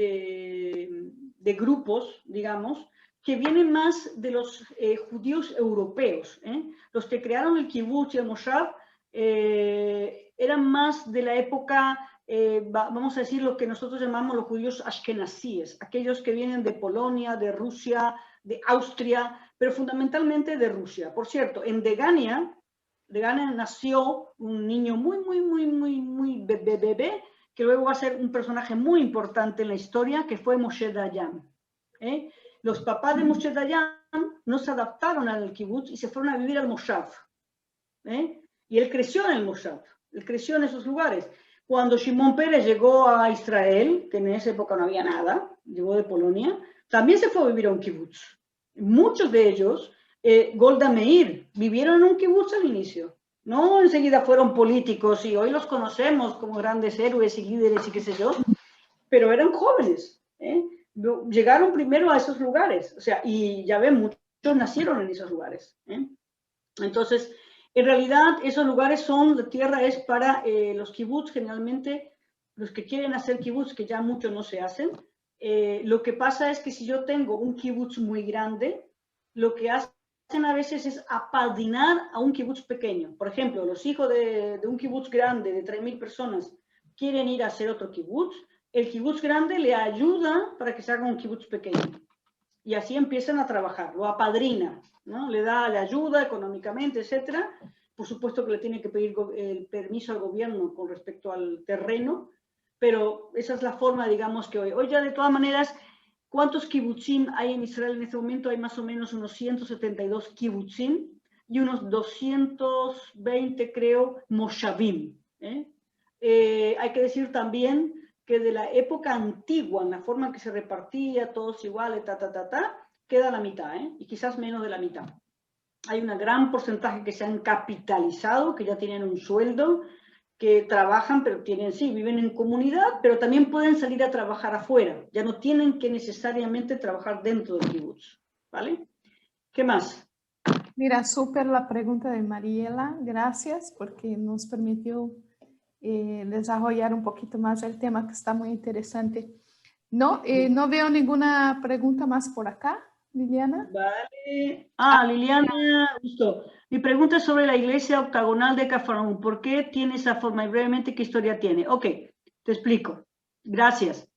[SPEAKER 3] grupos, digamos, que vienen más de los judíos europeos. Los que crearon el kibutz y el moshav eran más de la época, vamos a decir, lo que nosotros llamamos los judíos ashkenazíes, aquellos que vienen de Polonia, de Rusia, de Austria, pero fundamentalmente de Rusia. Por cierto, en Degania nació un niño muy bebé, que luego va a ser un personaje muy importante en la historia, que fue Moshe Dayan. Los papás de Moshe Dayan no se adaptaron al kibutz y se fueron a vivir al moshav. Y él creció en el moshav, él creció en esos lugares. Cuando Shimon Peres llegó a Israel, que en esa época no había nada, llegó de Polonia, también se fue a vivir a un kibutz. Muchos de ellos, Golda Meir, vivieron en un kibutz al inicio. No enseguida fueron políticos y hoy los conocemos como grandes héroes y líderes y qué sé yo, pero eran jóvenes. Llegaron primero a esos lugares, o sea, y ya ven, muchos nacieron en esos lugares. Entonces, en realidad, esos lugares la tierra es para los kibutz, generalmente, los que quieren hacer kibutz, que ya muchos no se hacen. Lo que pasa es que si yo tengo un kibutz muy grande, lo que hacen a veces es apadrinar a un kibutz pequeño. Por ejemplo, los hijos de un kibutz grande de 3.000 personas quieren ir a hacer otro kibutz, el kibutz grande le ayuda para que se haga un kibutz pequeño. Y así empiezan a trabajar, lo apadrina, ¿no? Le ayuda económicamente, etc. Por supuesto que le tiene que pedir el permiso al gobierno con respecto al terreno, pero esa es la forma, digamos, que hoy. Hoy ya de todas maneras, ¿cuántos kibutzim hay en Israel en este momento? Hay más o menos unos 172 kibutzim y unos 220, creo, moshavim. Hay que decir también que de la época antigua, en la forma en que se repartía, todos iguales, queda la mitad, y quizás menos de la mitad. hay un gran porcentaje que se han capitalizado, que ya tienen un sueldo, que trabajan, pero viven en comunidad, pero también pueden salir a trabajar afuera. Ya no tienen que necesariamente trabajar dentro del kibutz, ¿vale? ¿Qué más?
[SPEAKER 2] Mira, súper la pregunta de Mariela. Gracias porque nos permitió desarrollar un poquito más el tema, que está muy interesante. No, no veo ninguna pregunta más por acá, Liliana.
[SPEAKER 3] Vale. Liliana, justo. Mi pregunta es sobre la iglesia octagonal de Cafarnaúm. ¿Por qué tiene esa forma? Y brevemente, ¿qué historia tiene? Ok, te explico. Gracias.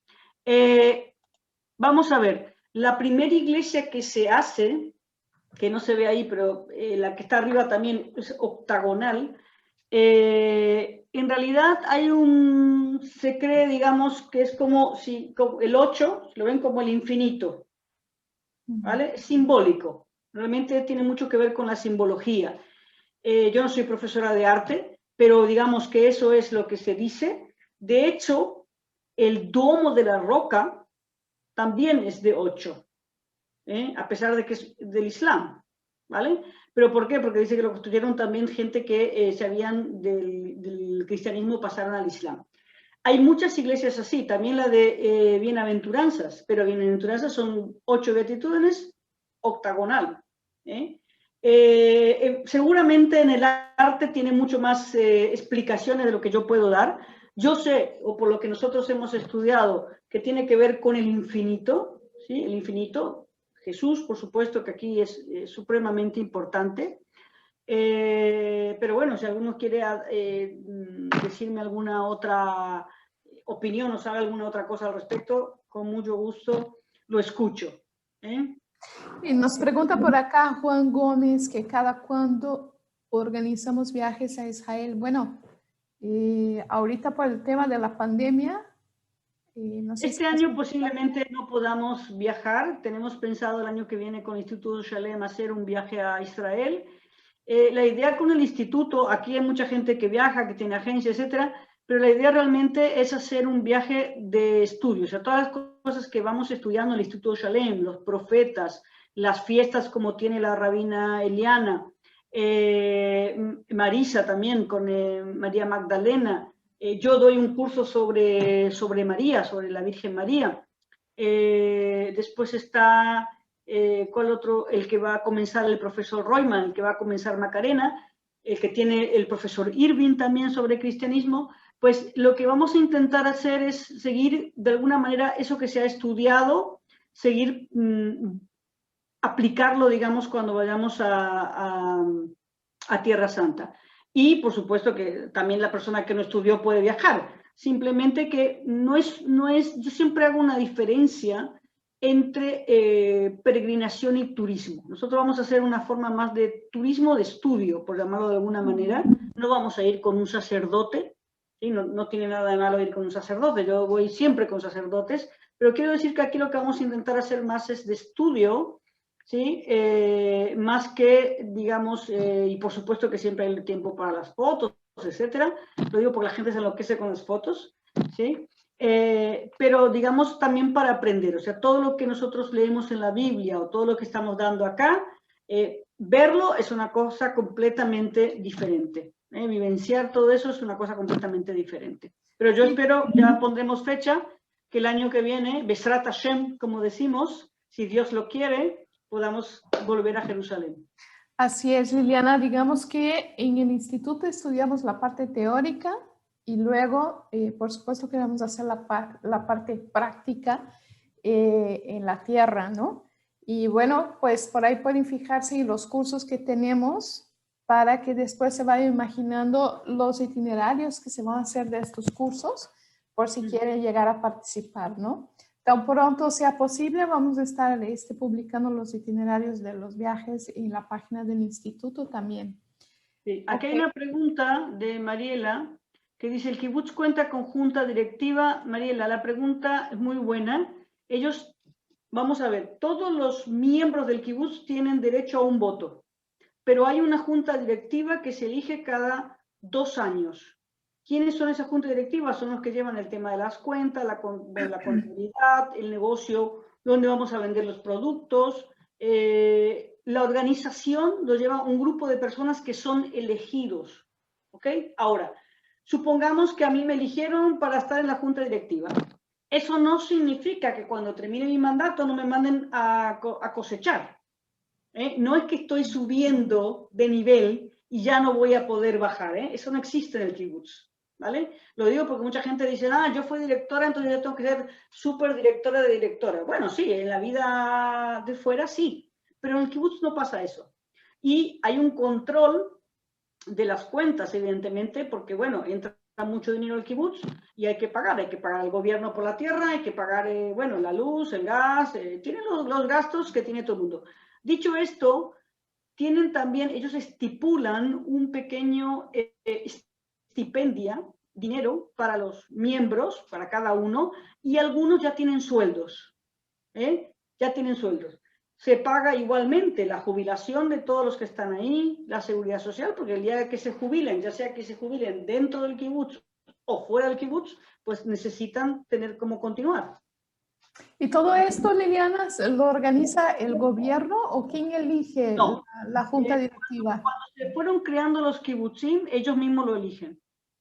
[SPEAKER 3] Vamos a ver. La primera iglesia que se hace, que no se ve ahí, pero la que está arriba también es octagonal, en realidad se cree, digamos, que es como el 8, lo ven como el infinito, ¿vale? Simbólico. Realmente tiene mucho que ver con la simbología. Yo no soy profesora de arte, pero digamos que eso es lo que se dice. De hecho, el domo de la roca también es de 8, a pesar de que es del Islam, ¿vale? ¿Pero por qué? Porque dice que lo construyeron también gente que se habían del cristianismo pasaron al Islam. Hay muchas iglesias así, también la de bienaventuranzas, pero bienaventuranzas son 8 beatitudes, octagonal. Seguramente en el arte tiene mucho más explicaciones de lo que yo puedo dar. Yo sé, o por lo que nosotros hemos estudiado, que tiene que ver con el infinito, ¿sí? El infinito, Jesús, por supuesto que aquí es supremamente importante. Pero bueno, si alguno quiere decirme alguna otra opinión o sabe alguna otra cosa al respecto, con mucho gusto lo escucho.
[SPEAKER 2] Y nos pregunta por acá Juan Gómez que cada cuándo organizamos viajes a Israel. Bueno, ahorita por el tema de la pandemia, no sé
[SPEAKER 3] este año posiblemente no podamos viajar. Tenemos pensado el año que viene con el Instituto Shalem hacer un viaje a Israel. La idea con el instituto, aquí hay mucha gente que viaja, que tiene agencia, etcétera, pero la idea realmente es hacer un viaje de estudio, o sea, todas las cosas que vamos estudiando en el Instituto Shalem, los profetas, las fiestas como tiene la rabina Eliana, Marisa también con María Magdalena. Yo doy un curso sobre María, sobre la Virgen María. Después está... ¿cuál otro? El que va a comenzar el profesor Royman, el que va a comenzar Macarena, el que tiene el profesor Irving también sobre cristianismo. Pues lo que vamos a intentar hacer es seguir de alguna manera eso que se ha estudiado, seguir aplicarlo, digamos, cuando vayamos a Tierra Santa. Y por supuesto que también la persona que no estudió puede viajar. Simplemente que no es, yo siempre hago una diferencia entre peregrinación y turismo. Nosotros vamos a hacer una forma más de turismo de estudio, por llamarlo de alguna manera. No vamos a ir con un sacerdote, ¿sí? No tiene nada de malo ir con un sacerdote, yo voy siempre con sacerdotes, pero quiero decir que aquí lo que vamos a intentar hacer más es de estudio, ¿sí? Más que, digamos, y por supuesto que siempre hay tiempo para las fotos, etcétera. Lo digo porque la gente se enloquece con las fotos, ¿sí? Pero digamos también para aprender, o sea, todo lo que nosotros leemos en la Biblia o todo lo que estamos dando acá, verlo es una cosa completamente diferente. Vivenciar todo eso es una cosa completamente diferente. Pero yo espero, ya pondremos fecha, que el año que viene, Besrat Hashem, como decimos, si Dios lo quiere, podamos volver a Jerusalén.
[SPEAKER 2] Así es, Liliana. Digamos que en el instituto estudiamos la parte teórica y luego, por supuesto, queremos hacer la parte práctica en la tierra, ¿no? Y bueno, pues por ahí pueden fijarse en los cursos que tenemos para que después se vayan imaginando los itinerarios que se van a hacer de estos cursos, por si quieren llegar a participar, ¿no? Tan pronto sea posible, vamos a estar publicando los itinerarios de los viajes en la página del instituto también.
[SPEAKER 3] Sí. Aquí hay una pregunta de Mariela que dice, ¿el kibutz cuenta con junta directiva? Mariela, la pregunta es muy buena. Ellos, vamos a ver, todos los miembros del kibutz tienen derecho a un voto, pero hay una junta directiva que se elige cada 2 años. ¿Quiénes son esa junta directiva? Son los que llevan el tema de las cuentas, la contabilidad, el negocio, dónde vamos a vender los productos, la organización lo lleva un grupo de personas que son elegidos. ¿Ok? Ahora, supongamos que a mí me eligieron para estar en la junta directiva. Eso no significa que cuando termine mi mandato no me manden a cosechar. No es que estoy subiendo de nivel y ya no voy a poder bajar. Eso no existe en el kibutz. ¿Vale? Lo digo porque mucha gente dice, yo fui directora, entonces yo tengo que ser súper directora de directora. Bueno, sí, en la vida de fuera sí, pero en el kibutz no pasa eso. Y hay un control de las cuentas, evidentemente, porque, bueno, entra mucho dinero al kibutz y hay que pagar al gobierno por la tierra, hay que pagar, bueno, la luz, el gas, tienen los gastos que tiene todo el mundo. Dicho esto, tienen también, ellos estipulan un pequeño estipendio, dinero para los miembros, para cada uno, y algunos ya tienen sueldos, ya tienen sueldos. Se paga igualmente la jubilación de todos los que están ahí, la seguridad social, porque el día que se jubilen, ya sea que se jubilen dentro del kibutz o fuera del kibutz, pues necesitan tener cómo continuar.
[SPEAKER 2] ¿Y todo esto, Liliana, lo organiza el gobierno o quién elige
[SPEAKER 3] No.
[SPEAKER 2] la junta directiva?
[SPEAKER 3] Cuando se fueron creando los kibutzim, ellos mismos lo eligen.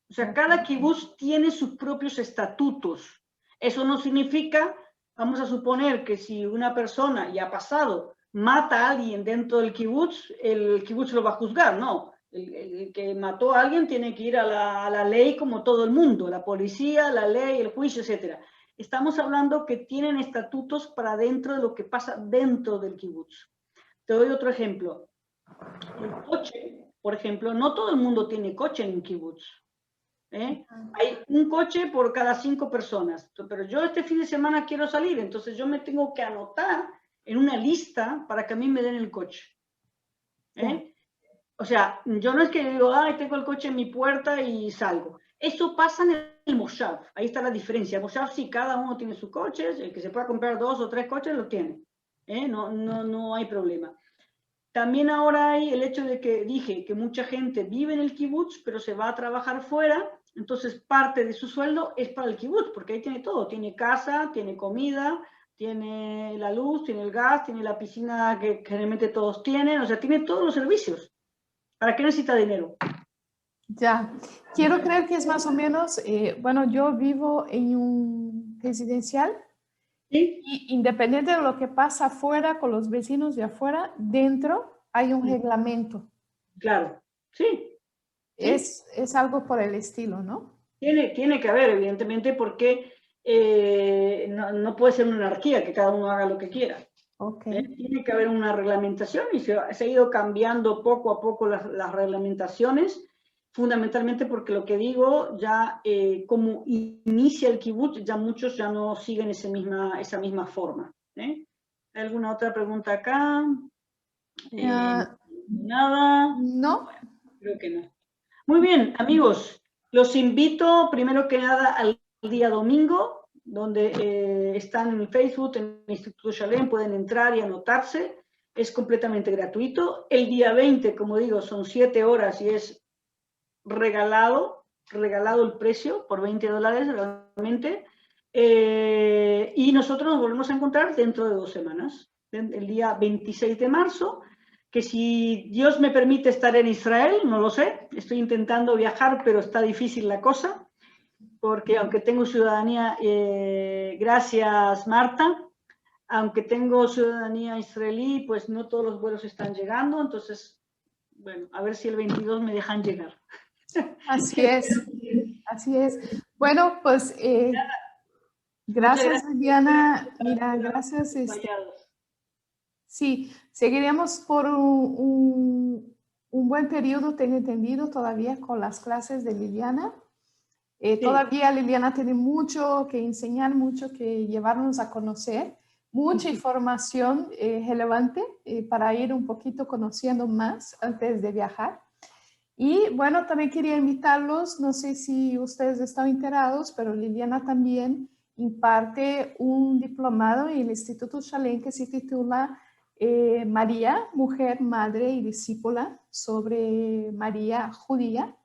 [SPEAKER 3] O sea, cada kibutz tiene sus propios estatutos. Eso no significa, vamos a suponer que si una persona, y ha pasado, mata a alguien dentro del kibutz, el kibutz lo va a juzgar, no. El que mató a alguien tiene que ir a la ley como todo el mundo, la policía, la ley, el juicio, etc. Estamos hablando que tienen estatutos para dentro de lo que pasa dentro del kibutz. Te doy otro ejemplo. El coche, por ejemplo, no todo el mundo tiene coche en un kibutz. Hay un coche por cada 5 personas, pero yo este fin de semana quiero salir, entonces yo me tengo que anotar en una lista para que a mí me den el coche. O sea, yo no es que digo, tengo el coche en mi puerta y salgo. Eso pasa en el Moshav, ahí está la diferencia. El Moshav sí, cada uno tiene sus coches, el que se pueda comprar 2 o 3 coches lo tiene. No hay problema. También ahora hay el hecho de que dije que mucha gente vive en el kibutz, pero se va a trabajar fuera, entonces parte de su sueldo es para el kibutz, porque ahí tiene todo, tiene casa, tiene comida, tiene la luz, tiene el gas, tiene la piscina que generalmente todos tienen, o sea, tiene todos los servicios. ¿Para qué necesita dinero?
[SPEAKER 2] Ya, quiero creer que es más o menos, bueno, yo vivo en un residencial.
[SPEAKER 3] ¿Sí?
[SPEAKER 2] Y independiente de lo que pasa afuera con los vecinos de afuera, dentro hay un reglamento.
[SPEAKER 3] Claro, sí.
[SPEAKER 2] Es algo por el estilo, ¿no?
[SPEAKER 3] Tiene que haber, evidentemente, porque no puede ser una anarquía, que cada uno haga lo que quiera.
[SPEAKER 2] Okay.
[SPEAKER 3] Tiene que haber una reglamentación y se ha ido cambiando poco a poco las reglamentaciones, fundamentalmente porque lo que digo, ya como inicia el kibutz, ya muchos ya no siguen esa misma forma. ¿Hay alguna otra pregunta acá? Nada.
[SPEAKER 2] No.
[SPEAKER 3] Creo que no. Muy bien, amigos, los invito primero que nada al día domingo, donde están en Facebook, en el Instituto Shalem, pueden entrar y anotarse, es completamente gratuito. El día 20, como digo, son 7 horas y es regalado el precio por $20 realmente. Y nosotros nos volvemos a encontrar dentro de 2 semanas, el día 26 de marzo, que si Dios me permite estar en Israel, no lo sé, estoy intentando viajar, pero está difícil la cosa, porque aunque tengo ciudadanía, gracias Marta, aunque tengo ciudadanía israelí, pues no todos los vuelos están llegando, entonces, bueno, a ver si el 22 me dejan llegar.
[SPEAKER 2] Así es, así es. Bueno, pues gracias, Diana. Mira, gracias. Sí, seguiremos por un buen periodo, tengo entendido, todavía con las clases de Liliana. Sí. Todavía Liliana tiene mucho que enseñar, mucho que llevarnos a conocer, mucha información relevante para ir un poquito conociendo más antes de viajar. Y bueno, también quería invitarlos, no sé si ustedes están enterados, pero Liliana también imparte un diplomado en el Instituto Shalem que se titula María, Mujer, Madre y Discípula, sobre María judía,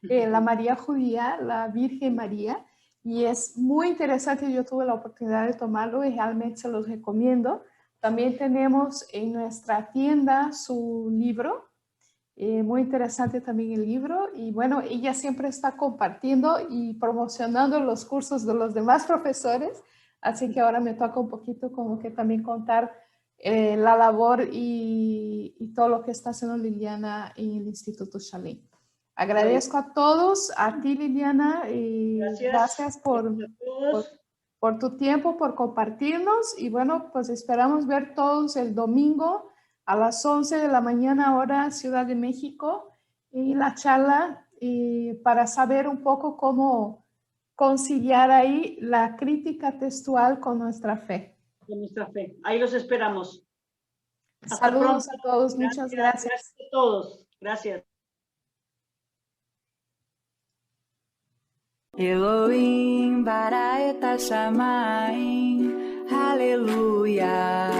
[SPEAKER 2] la María judía, la Virgen María, y es muy interesante, yo tuve la oportunidad de tomarlo y realmente se los recomiendo También tenemos en nuestra tienda su libro. Muy interesante también el libro. Y bueno, ella siempre está compartiendo y promocionando los cursos de los demás profesores. Así que ahora me toca un poquito como que también contar la labor y todo lo que está haciendo Liliana en el Instituto Shalem. Agradezco a todos, a ti Liliana, gracias por tu tiempo, por compartirnos y bueno, pues esperamos ver todos el domingo a las 11 de la mañana hora Ciudad de México y la charla para saber un poco cómo conciliar ahí la crítica textual con nuestra fe.
[SPEAKER 3] Con nuestra fe. Ahí los esperamos. Hasta
[SPEAKER 2] Saludos
[SPEAKER 3] pronto.
[SPEAKER 2] a todos, muchas gracias.
[SPEAKER 3] Gracias a todos. Gracias.
[SPEAKER 1] Elohim bara et hashamayim, hallelujah.